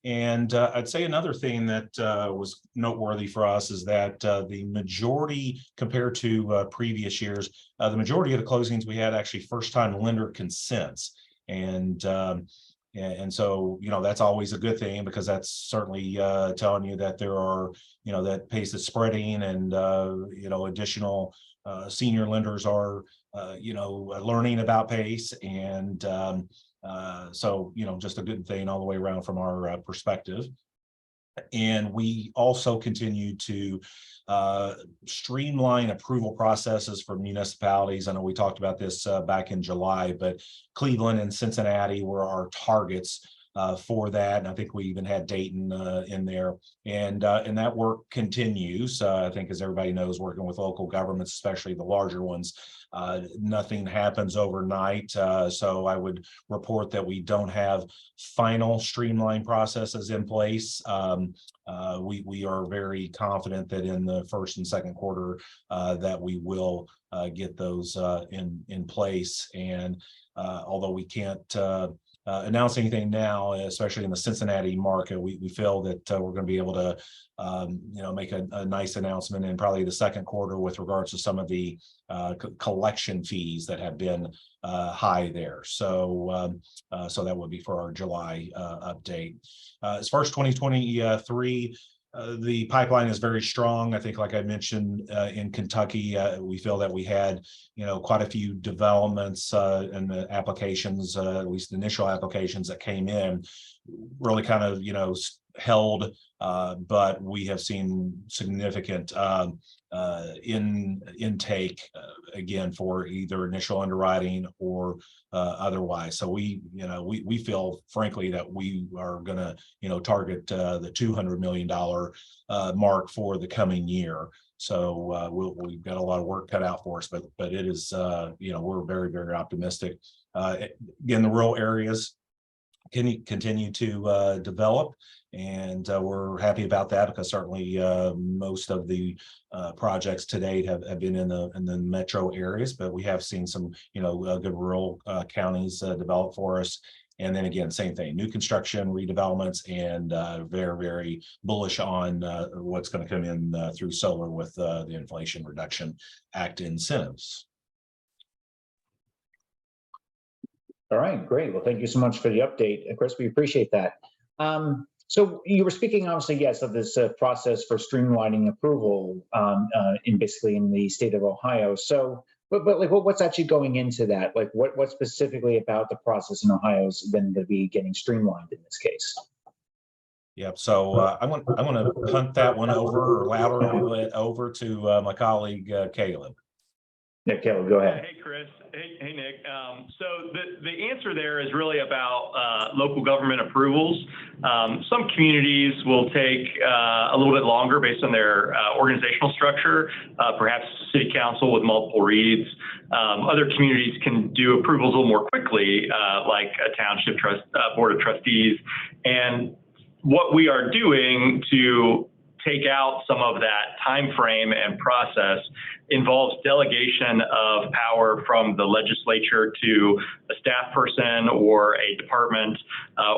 And I'd say another thing that was noteworthy for us is that the majority, compared to previous years, the majority of the closings we had actually first-time lender consents. And so, that's always a good thing, because that's certainly telling you that there are, that pace is spreading, and, additional senior lenders are, learning about PACE, and so, just a good thing all the way around from our perspective. And we also continue to streamline approval processes for municipalities. I know we talked about this back in July, but Cleveland and Cincinnati were our targets for that. And I think we even had Dayton in there, and that work continues. I think, as everybody knows, working with local governments, especially the larger ones, nothing happens overnight. So I would report that we don't have final streamlined processes in place. We are very confident that in the first and second quarter that we will get those in place. And although we can't announce anything now, especially in the Cincinnati market, we feel that we're going to be able to make a nice announcement in probably the second quarter with regards to some of the collection fees that have been high there. So that would be for our July update. As far as 2023, the pipeline is very strong. I think, like I mentioned, in Kentucky, we feel that we had, quite a few developments in the applications, at least the initial applications that came in, really kind of, held, but we have seen significant intake again for either initial underwriting or otherwise. So we feel, frankly, that we are going to target the $200 million mark for the coming year. So we've got a lot of work cut out for us, but it is we're very, very optimistic. Again, the rural areas can continue to develop, and we're happy about that, because certainly most of the projects to date have been in the metro areas, but we have seen some good rural counties develop for us. And then again, same thing, new construction, redevelopments, and very, very bullish on what's going to come in through solar with the Inflation Reduction Act incentives. All right, great. Well, thank you so much for the update, Chris. We appreciate that. So you were speaking, obviously, yes, of this process for streamlining approval in the state of Ohio. So, but like, what's actually going into that? Like, what specifically about the process in Ohio is then going to be getting streamlined in this case? Yep. So I want to punt that one over, or lateral it over to my colleague Caleb. Yeah, Caleb, go ahead. Hey, Chris. Hey, Nick. So the answer there is really about local government approvals. Some communities will take a little bit longer based on their organizational structure, perhaps city council with multiple reads. Other communities can do approvals a little more quickly, like a township board of trustees. And what we are doing to take out some of that time frame and process involves delegation of power from the legislature to a staff person or a department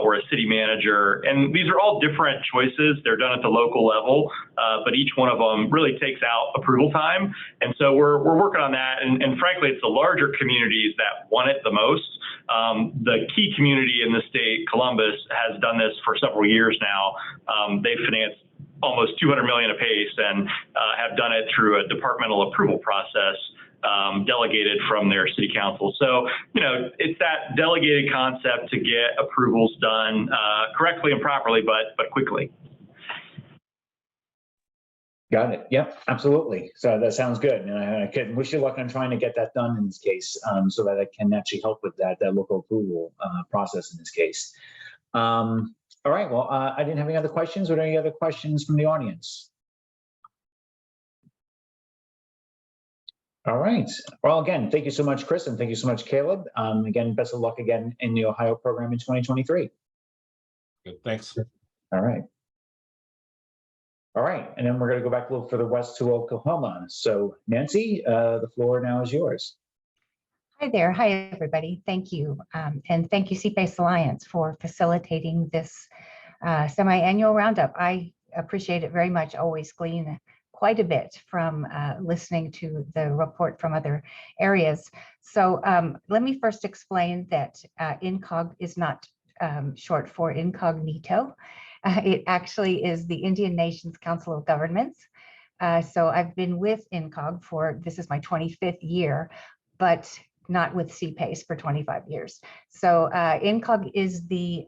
or a city manager. And these are all different choices. They're done at the local level, but each one of them really takes out approval time. And so we're working on that. And frankly, it's the larger communities that want it the most. The key community in the state, Columbus, has done this for several years now. They've financed almost $200 million apiece and have done it through a departmental approval process delegated from their city council. So, it's that delegated concept to get approvals done correctly and properly, but quickly. Got it. Yep, absolutely. So that sounds good. And I can wish you luck on trying to get that done in this case, so that it can actually help with that local approval process in this case. All right, well, I didn't have any other questions. Were there any other questions from the audience? All right. Well, again, thank you so much, Chris, and thank you so much, Caleb. Again, best of luck again in the Ohio program in 2023. Good, thanks. All right. All right, and then we're going to go back a little further west to Oklahoma. So, Nancy, the floor now is yours. Hi there. Hi, everybody. Thank you. And thank you, CPA Alliance, for facilitating this semi-annual roundup. I appreciate it very much. Always glean quite a bit from listening to the report from other areas. So let me first explain that INCOG is not short for incognito. It actually is the Indian Nations Council of Governments. So I've been with INCOG this is my 25th year, but not with CPACE for 25 years. So INCOG is the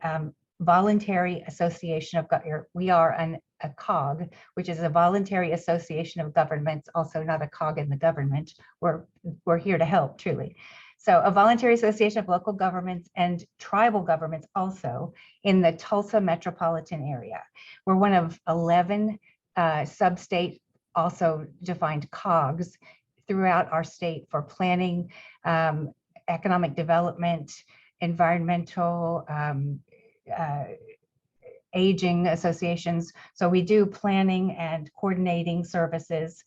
Voluntary Association of, we are a COG, which is a Voluntary Association of Governments, also not a cog in the government. We're here to help, truly. So a voluntary association of local governments and tribal governments also in the Tulsa metropolitan area. We're one of 11 sub-state, also defined COGs throughout our state for planning, economic development, environmental, aging associations. So we do planning and coordinating services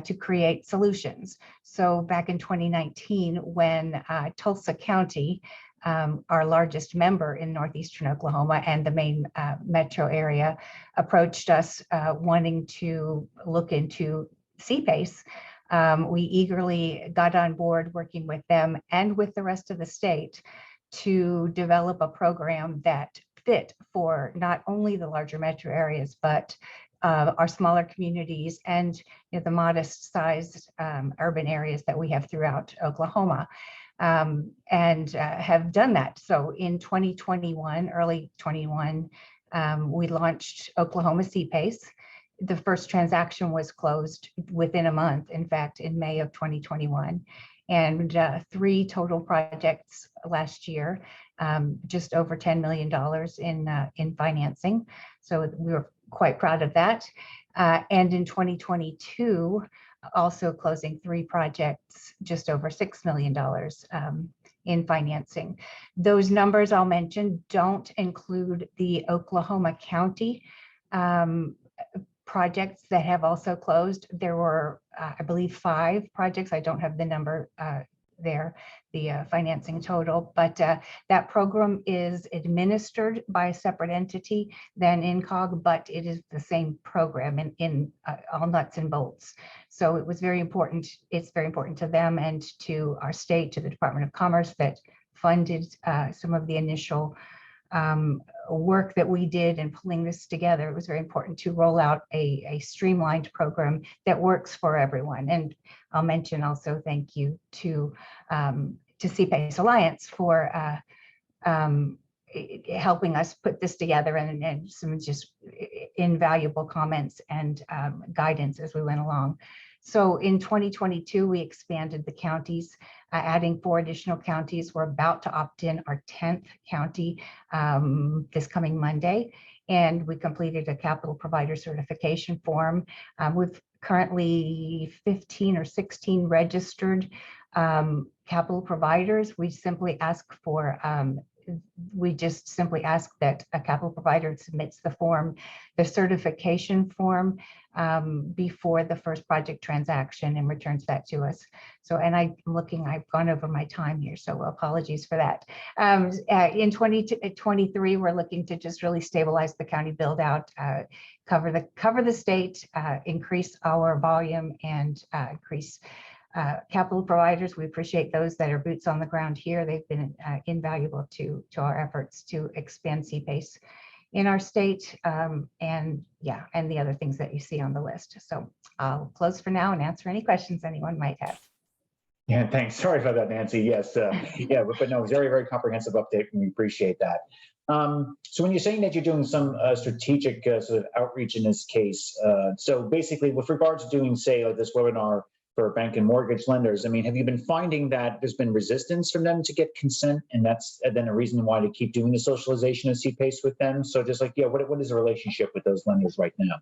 to create solutions. So back in 2019, when Tulsa County, our largest member in northeastern Oklahoma and the main metro area, approached us wanting to look into CPACE, we eagerly got on board working with them and with the rest of the state to develop a program that fit for not only the larger metro areas, but our smaller communities and the modest sized urban areas that we have throughout Oklahoma, and have done that. So in 2021, early 21, we launched Oklahoma CPACE. The first transaction was closed within a month, in fact, in May of 2021. And 3 total projects last year, just over $10 million in financing. So we were quite proud of that. And in 2022, also closing 3 projects, just over $6 million in financing. Those numbers I'll mention don't include the Oklahoma County projects that have also closed. There were, I believe, 5 projects. I don't have the number there, the financing total, but that program is administered by a separate entity than INCOG, but it is the same program in all nuts and bolts. So it was very important. It's very important to them and to our state, to the Department of Commerce, that funded some of the initial work that we did in pulling this together. It was very important to roll out a streamlined program that works for everyone. And I'll mention also thank you to CPACE Alliance for helping us put this together, and some just invaluable comments and guidance as we went along. So in 2022, we expanded the counties, adding 4 additional counties. We're about to opt in our 10th county this coming Monday, and we completed a capital provider certification form. We've currently 15 or 16 registered capital providers. We simply ask for we just simply ask that a capital provider submits the form, the certification form, before the first project transaction, and returns that to us. So, and I'm looking, I've gone over my time here, so apologies for that. In 2023, we're looking to just really stabilize the county build out, cover the state, increase our volume, and increase capital providers. We appreciate those that are boots on the ground here. They've been invaluable to our efforts to expand CPACE in our state, and the other things that you see on the list. So I'll close for now and answer any questions anyone might have. Yeah, thanks. Sorry about that, Nancy. Yes, but no, very, very comprehensive update, and we appreciate that. So when you're saying that you're doing some strategic sort of outreach in this case, so basically with regards to doing, say, like this webinar for bank and mortgage lenders, I mean, have you been finding that there's been resistance from them to get consent, and that's then a reason why to keep doing the socialization of CPACE with them? So just like, what is the relationship with those lenders right now?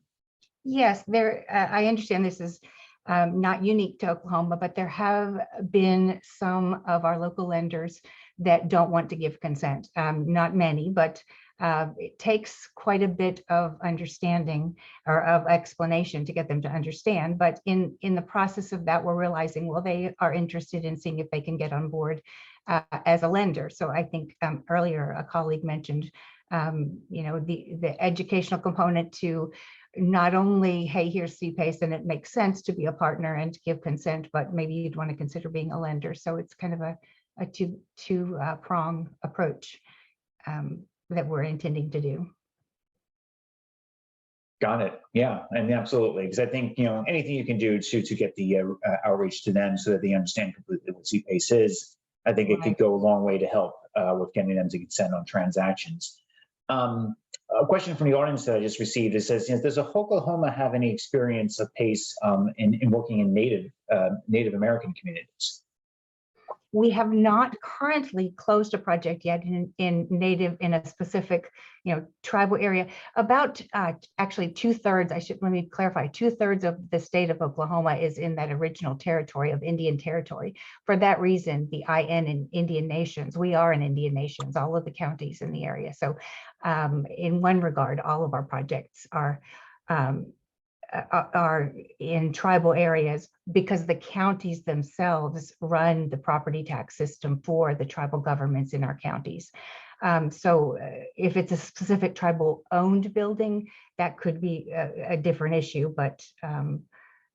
Yes, I understand this is not unique to Oklahoma, but there have been some of our local lenders that don't want to give consent. Not many, but it takes quite a bit of understanding or of explanation to get them to understand. But in the process of that, we're realizing, well, they are interested in seeing if they can get on board as a lender. So I think earlier a colleague mentioned, the educational component to not only, hey, here's CPACE and it makes sense to be a partner and to give consent, but maybe you'd want to consider being a lender. So it's kind of a two-prong approach that we're intending to do. Got it. Yeah, and absolutely, because I think anything you can do to get the outreach to them so that they understand completely what CPACE is, I think it could go a long way to help with getting them to consent on transactions. A question from the audience that I just received, it says, does Oklahoma have any experience of PACE in working in Native American communities? We have not currently closed a project yet in a specific, tribal area. About actually 2/3, let me clarify, 2/3 of the state of Oklahoma is in that original territory of Indian Territory. For that reason, the IN in Indian Nations, we are in Indian Nations, all of the counties in the area. So in one regard, all of our projects are in tribal areas because the counties themselves run the property tax system for the tribal governments in our counties. So if it's a specific tribal owned building, that could be a different issue, but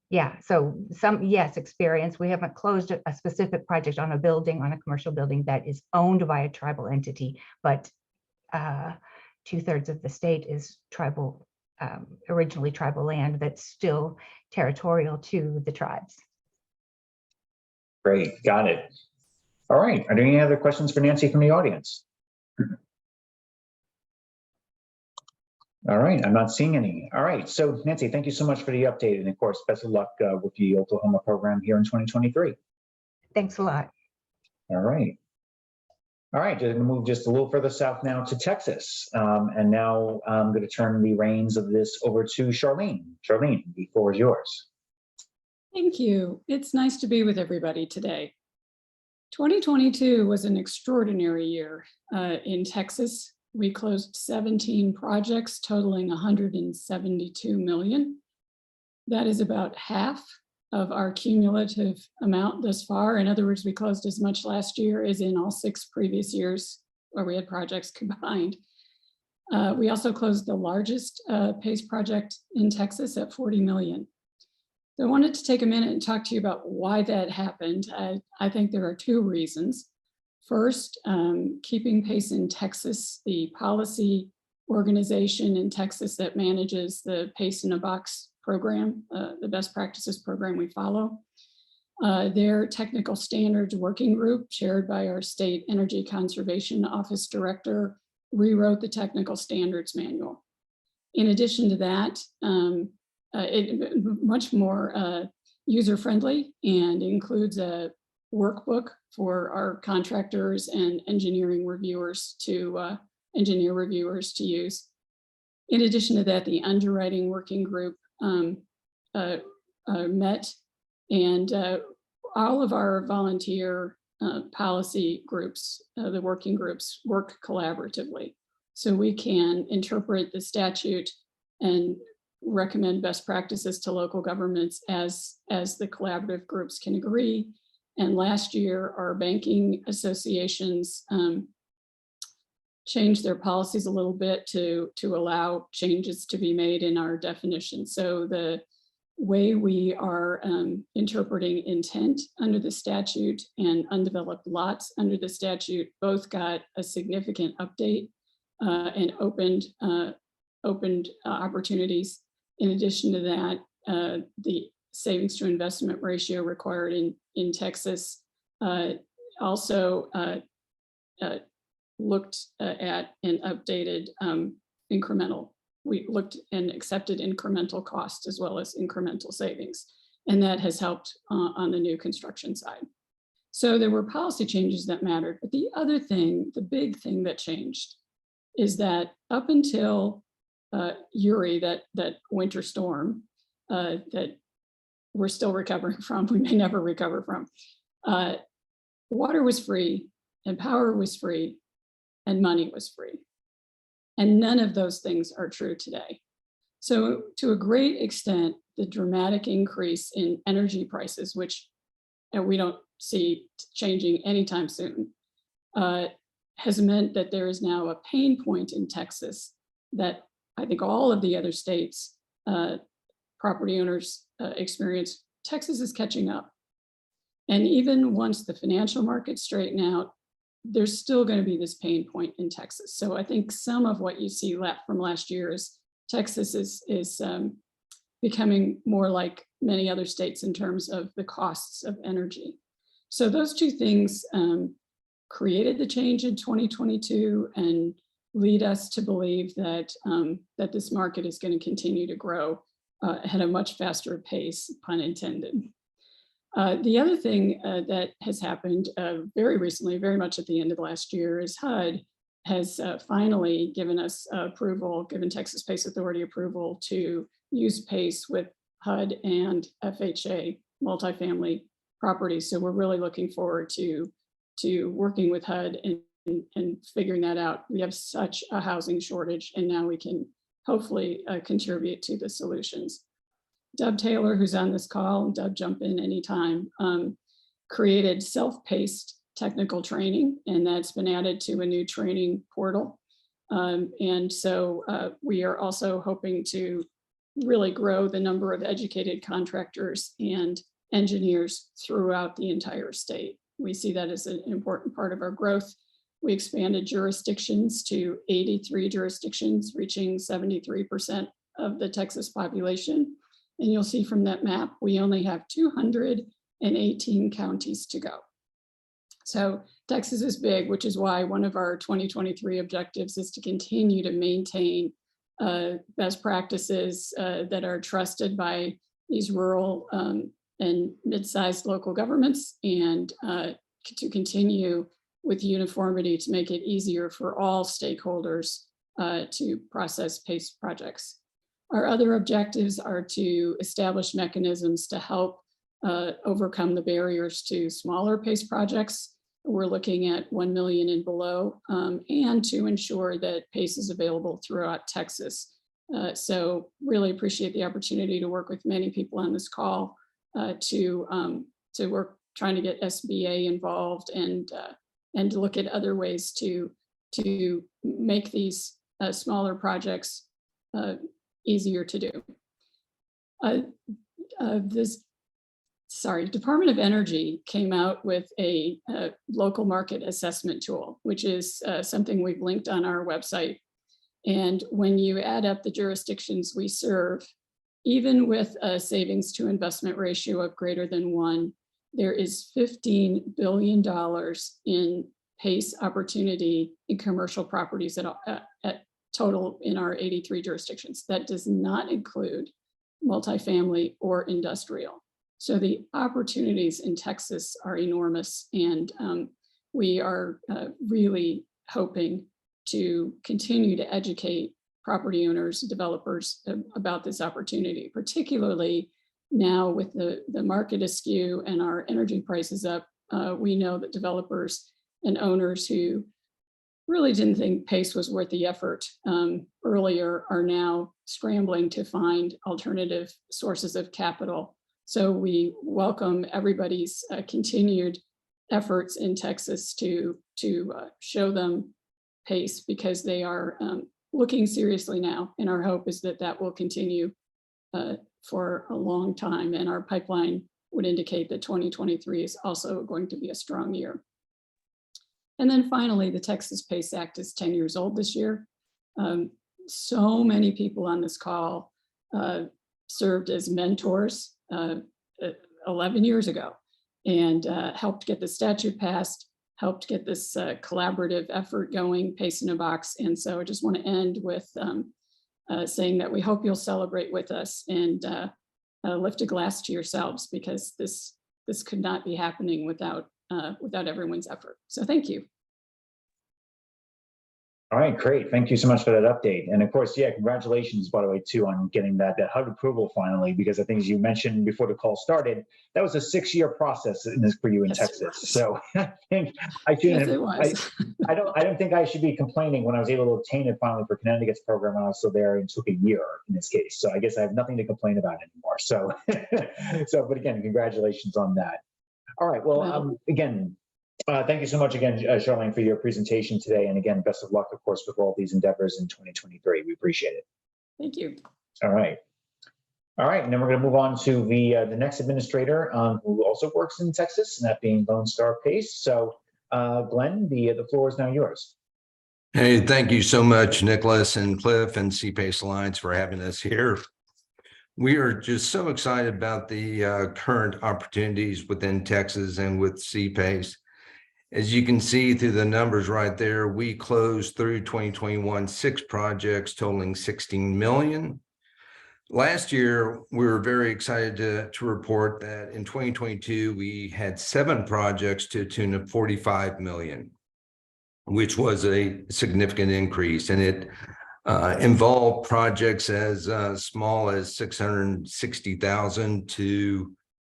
yeah, so yes, experience. We haven't closed a specific project on a commercial building that is owned by a tribal entity, but 2/3 of the state is tribal, originally tribal land that's still territorial to the tribes. Great, got it. All right, are there any other questions for Nancy from the audience? All right, I'm not seeing any. All right, so Nancy, thank you so much for the update, and of course, best of luck with the Oklahoma program here in 2023. Thanks a lot. All right. All right, going to move just a little further south now to Texas. And now I'm going to turn the reins of this over to Charlene. Charlene, the floor is yours. Thank you. It's nice to be with everybody today. 2022 was an extraordinary year in Texas. We closed 17 projects totaling $172 million. That is about half of our cumulative amount thus far. In other words, we closed as much last year as in all 6 previous years where we had projects combined. We also closed the largest PACE project in Texas at $40 million. So I wanted to take a minute and talk to you about why that happened. I think there are 2 reasons. First, keeping PACE in Texas, the policy organization in Texas that manages the PACE in a Box program, the best practices program we follow. Their technical standards working group, chaired by our state energy conservation office director, rewrote the technical standards manual. In addition to that, it much more user-friendly and includes a workbook for our contractors and engineering reviewers to use. In addition to that, the underwriting working group met, and all of our volunteer policy groups, the working groups, work collaboratively. So we can interpret the statute and recommend best practices to local governments as the collaborative groups can agree. And last year, our banking associations changed their policies a little bit to allow changes to be made in our definition. So the way we are interpreting intent under the statute and undeveloped lots under the statute both got a significant update and opened opportunities. In addition to that, the savings to investment ratio required in Texas also looked at and updated incremental. We looked and accepted incremental costs as well as incremental savings. And that has helped on the new construction side. So there were policy changes that mattered. But the other thing, the big thing that changed is that up until Uri, that winter storm that we're still recovering from, we may never recover from, water was free and power was free and money was free. And none of those things are true today. So to a great extent, the dramatic increase in energy prices, which we don't see changing anytime soon, has meant that there is now a pain point in Texas that I think all of the other states, property owners experience. Texas is catching up. And even once the financial markets straighten out, there's still going to be this pain point in Texas. So I think some of what you see from last year is Texas is becoming more like many other states in terms of the costs of energy. So those 2 things created the change in 2022 and lead us to believe that that this market is going to continue to grow at a much faster pace, pun intended. The other thing that has happened very recently, very much at the end of last year, is HUD has finally given us approval, given Texas PACE Authority approval to use PACE with HUD and FHA multifamily properties. So we're really looking forward to working with HUD and figuring that out. We have such a housing shortage, and now we can hopefully contribute to the solutions. Deb Taylor, who's on this call, and Deb, jump in anytime, created self-paced technical training, and that's been added to a new training portal. And so we are also hoping to really grow the number of educated contractors and engineers throughout the entire state. We see that as an important part of our growth. We expanded jurisdictions to 83 jurisdictions, reaching 73% of the Texas population. And you'll see from that map, we only have 218 counties to go. So Texas is big, which is why one of our 2023 objectives is to continue to maintain best practices that are trusted by these rural and mid-sized local governments, and to continue with uniformity to make it easier for all stakeholders to process PACE projects. Our other objectives are to establish mechanisms to help overcome the barriers to smaller PACE projects. We're looking at 1 million and below, and to ensure that PACE is available throughout Texas. So really appreciate the opportunity to work with many people on this call to work trying to get SBA involved and to look at other ways to make these smaller projects easier to do. Department of Energy came out with a local market assessment tool, which is something we've linked on our website. And when you add up the jurisdictions we serve, even with a savings to investment ratio of greater than 1, there is $15 billion in PACE opportunity in commercial properties at total in our 83 jurisdictions. That does not include multifamily or industrial. So the opportunities in Texas are enormous, and we are really hoping to continue to educate property owners, developers about this opportunity, particularly now with the market askew and our energy prices up. We know that developers and owners who really didn't think PACE was worth the effort earlier are now scrambling to find alternative sources of capital. So we welcome everybody's continued efforts in Texas to show them PACE, because they are looking seriously now. And our hope is that that will continue for a long time. And our pipeline would indicate that 2023 is also going to be a strong year. And then finally, the Texas PACE Act is 10 years old this year. So many people on this call served as mentors 11 years ago and helped get the statute passed, helped get this collaborative effort going, PACE in a Box. And so I just want to end with saying that we hope you'll celebrate with us and lift a glass to yourselves, because this could not be happening without everyone's effort. So thank you. All right, great. Thank you so much for that update. And of course, yeah, congratulations, by the way, too, on getting that HUD approval finally, because I think, as you mentioned before the call started, that was a 6-year process in this for you in Texas. So I think I don't think I should be complaining when I was able to obtain it finally for Connecticut's program. I was still there, and it took a year in this case. So I guess I have nothing to complain about anymore. So, but again, congratulations on that. All right. Well, again, thank you so much again, Charlene, for your presentation today. And again, best of luck, of course, with all these endeavors in 2023. We appreciate it. Thank you. All right. All right. And then we're going to move on to the next administrator who also works in Texas, and that being Lone Star PACE. So Glenn, the floor is now yours. Hey, thank you so much, Nicholas and Cliff and CPACE Alliance, for having us here. We are just so excited about the current opportunities within Texas and with CPACE. As you can see through the numbers right there, we closed through 2021 6 projects totaling $16 million. Last year, we were very excited to report that in 2022, we had 7 projects to the tune of 45 million, which was a significant increase. And it involved projects as small as 660,000 to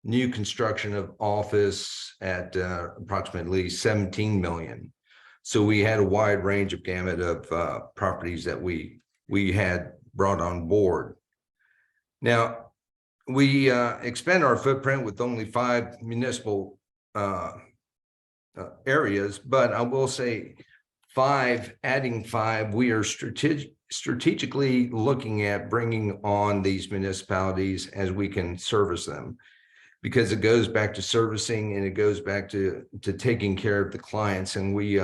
new construction of office at approximately 17 million. So we had a wide range of gamut of properties that we had brought on board. Now, we expand our footprint with only 5 municipal areas, but I will say adding 5, we are strategically looking at bringing on these municipalities as we can service them, because it goes back to servicing and it goes back to taking care of the clients. And we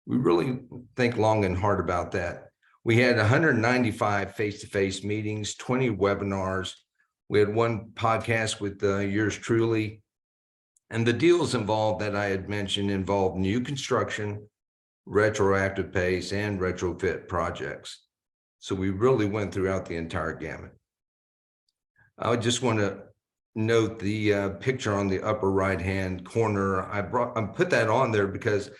really think long and hard about that. We had 195 face-to-face meetings, 20 webinars. We had 1 podcast with yours truly. And the deals involved that I had mentioned involved new construction, retroactive PACE, and retrofit projects. So we really went throughout the entire gamut. I just want to note the picture on the upper right-hand corner. I put that on there because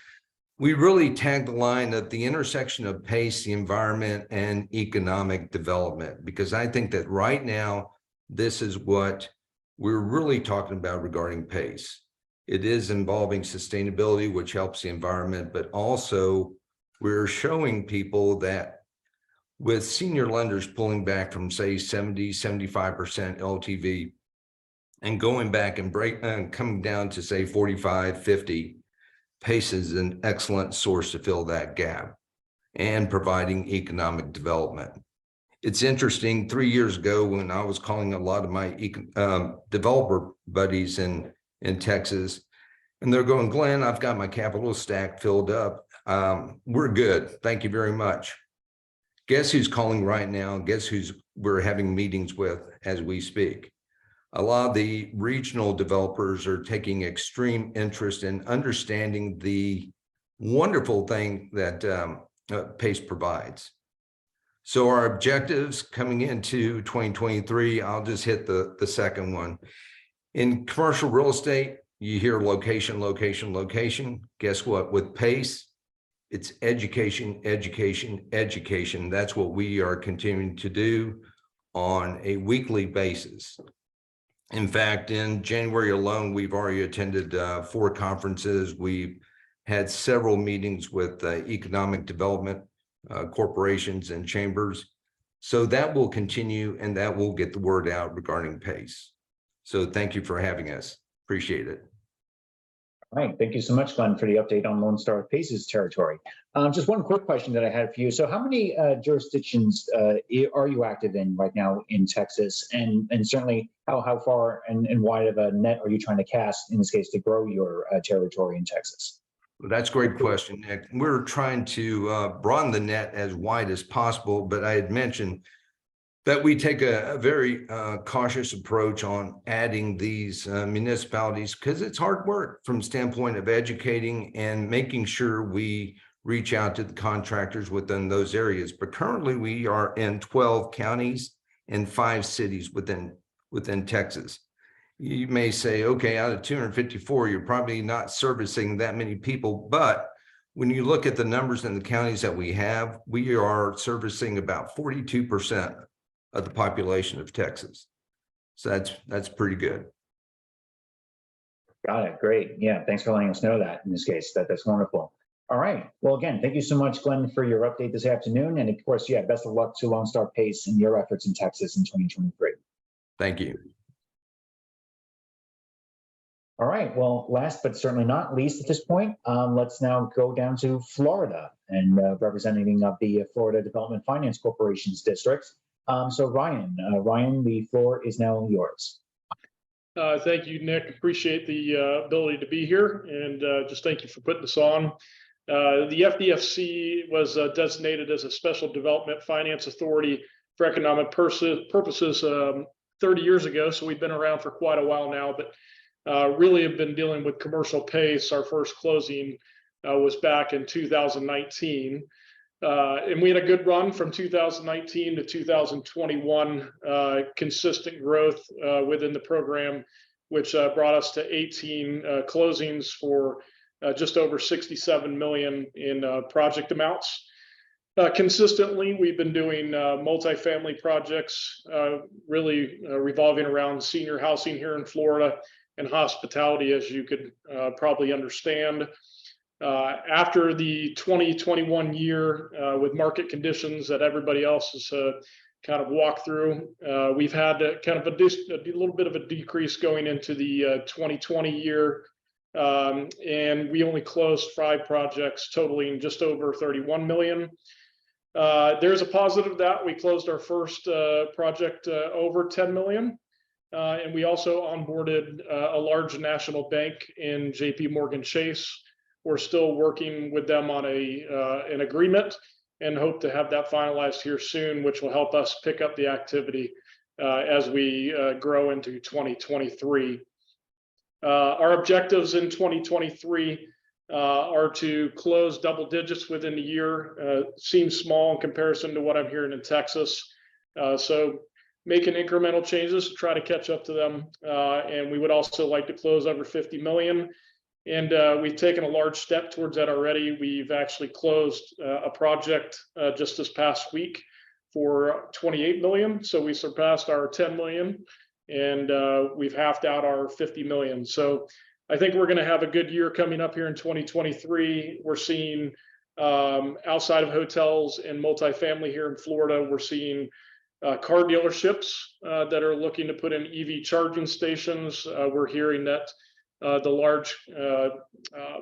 we really tagged the line at the intersection of PACE, the environment, and economic development, because I think that right now, this is what we're really talking about regarding PACE. It is involving sustainability, which helps the environment, but also we're showing people that with senior lenders pulling back from, say, 70-75% LTV and going back and coming down to, say, 45-50%, PACE is an excellent source to fill that gap and providing economic development. It's interesting, 3 years ago when I was calling a lot of my developer buddies in Texas, and they're going, Glenn, I've got my capital stack filled up. We're good. Thank you very much. Guess who's calling right now? Guess who's we're having meetings with as we speak? A lot of the regional developers are taking extreme interest in understanding the wonderful thing that PACE provides. So our objectives coming into 2023, I'll just hit the second one. In commercial real estate, you hear location, location, location. Guess what? With PACE, it's education, education, education. That's what we are continuing to do on a weekly basis. In fact, in January alone, we've already attended 4 conferences. We've had several meetings with economic development corporations and chambers. So that will continue and that will get the word out regarding PACE. So thank you for having us. Appreciate it. All right, thank you so much, Glenn, for the update on Lone Star PACE's territory. Just one quick question that I had for you. So how many jurisdictions are you active in right now in Texas? And certainly how far and wide of a net are you trying to cast, in this case, to grow your territory in Texas? Well, that's a great question, Nick. We're trying to broaden the net as wide as possible, but I had mentioned that we take a very cautious approach on adding these municipalities, because it's hard work from the standpoint of educating and making sure we reach out to the contractors within those areas. But currently we are in 12 counties and 5 cities within Texas. You may say, okay, out of 254, you're probably not servicing that many people. But when you look at the numbers in the counties that we have, we are servicing about 42% of the population of Texas. So that's pretty good. Got it. Great. Yeah. Thanks for letting us know that in this case. That's wonderful. All right. Well, again, thank you so much, Glenn, for your update this afternoon. And of course, yeah, best of luck to Lone Star PACE in your efforts in Texas in 2023. Thank you. All right. Well, last but certainly not least at this point, let's now go down to Florida and representative of the Florida Development Finance Corporation's district. So Ryan, the floor is now yours. Thank you, Nick. Appreciate the ability to be here, and just thank you for putting this on. The FDFC was designated as a special development finance authority for economic purposes 30 years ago, so we've been around for quite a while now, but really have been dealing with commercial PACE. Our first closing was back in 2019. And we had a good run from 2019 to 2021, consistent growth within the program, which brought us to 18 closings for just over 67 million in project amounts. Consistently, we've been doing multifamily projects, really revolving around senior housing here in Florida and hospitality, as you could probably understand. After the 2021 year, with market conditions that everybody else has kind of walked through, we've had kind of a little bit of a decrease going into the 2020 year. And we only closed 5 projects totaling just over 31 million. There's a positive that we closed our first project over 10 million. And we also onboarded a large national bank in JP Morgan Chase. We're still working with them on an agreement and hope to have that finalized here soon, which will help us pick up the activity as we grow into 2023. Our objectives in 2023 are to close double digits within the year. Seems small in comparison to what I'm hearing in Texas. So making incremental changes to try to catch up to them. And we would also like to close over 50 million. And we've taken a large step towards that already. We've actually closed a project just this past week for 28 million. So we surpassed our 10 million and we've halved out our 50 million. So I think we're going to have a good year coming up here in 2023. We're seeing outside of hotels and multifamily here in Florida, we're seeing car dealerships that are looking to put in EV charging stations. We're hearing that the large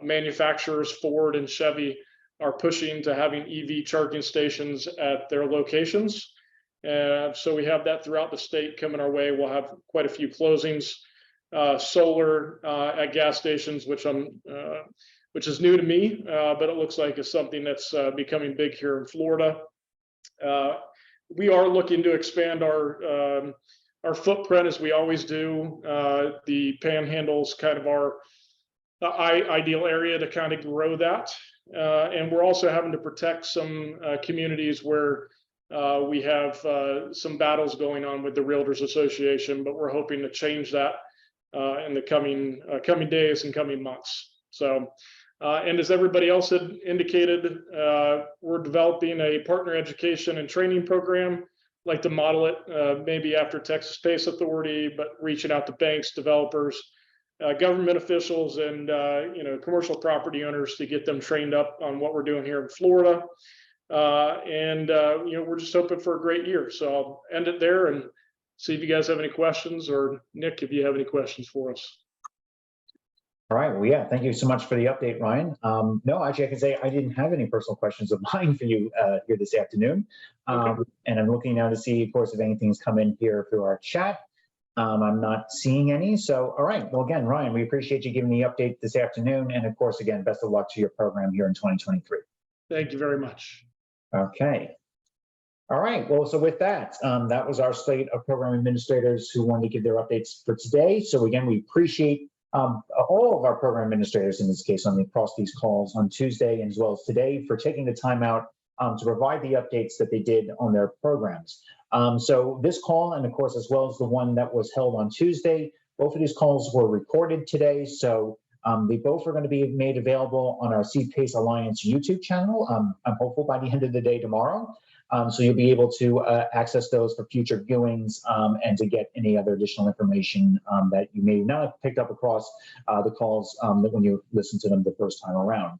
manufacturers, Ford and Chevy, are pushing to having EV charging stations at their locations. So we have that throughout the state coming our way. We'll have quite a few closings. Solar at gas stations, which is new to me, but it looks like it's something that's becoming big here in Florida. We are looking to expand our footprint as we always do. The Panhandle's kind of our ideal area to kind of grow that. And we're also having to protect some communities where we have some battles going on with the Realtors Association, but we're hoping to change that in the coming days and coming months. So, and as everybody else had indicated, we're developing a partner education and training program. Like to model it maybe after Texas Pace Authority, but reaching out to banks, developers, government officials, and commercial property owners to get them trained up on what we're doing here in Florida. We're just hoping for a great year. So I'll end it there and see if you guys have any questions, or Nick, if you have any questions for us. All right. Well, yeah, thank you so much for the update, Ryan. No, actually, I can say I didn't have any personal questions of mine for you here this afternoon. Okay. And I'm looking now to see, of course, if anything's come in here through our chat. I'm not seeing any. So, all right. Well, again, Ryan, we appreciate you giving the update this afternoon. And of course, again, best of luck to your program here in 2023. Thank you very much. Okay. All right. Well, so with that, that was our slate of program administrators who wanted to give their updates for today. So again, we appreciate all of our program administrators in this case across these calls on Tuesday and as well as today for taking the time out to provide the updates that they did on their programs. So this call, and of course, as well as the one that was held on Tuesday, both of these calls were recorded today. So they both are going to be made available on our CPACE Alliance YouTube channel. I'm hopeful by the end of the day tomorrow. So you'll be able to access those for future viewings and to get any other additional information that you may not have picked up across the calls when you listen to them the first time around.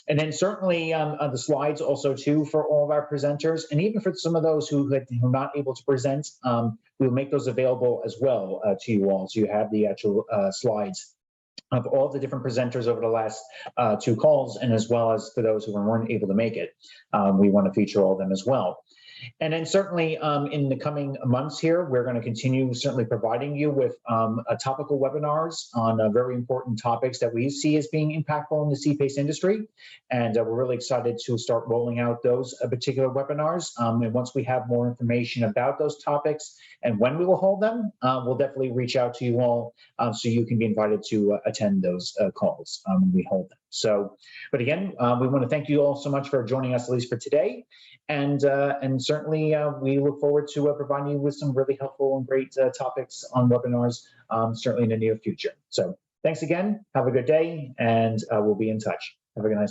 And then certainly the slides also too for all of our presenters, and even for some of those who are not able to present, we'll make those available as well to you all. So you have the actual slides of all the different presenters over the last 2 calls, and as well as for those who weren't able to make it. We want to feature all of them as well. And then certainly in the coming months here, we're going to continue certainly providing you with topical webinars on very important topics that we see as being impactful in the CPACE industry. And we're really excited to start rolling out those particular webinars. And once we have more information about those topics and when we will hold them, we'll definitely reach out to you all so you can be invited to attend those calls when we hold them. So, but again, we want to thank you all so much for joining us, at least for today. And certainly we look forward to providing you with some really helpful and great topics on webinars, certainly in the near future. So thanks again. Have a good day, and we'll be in touch. Have a good night.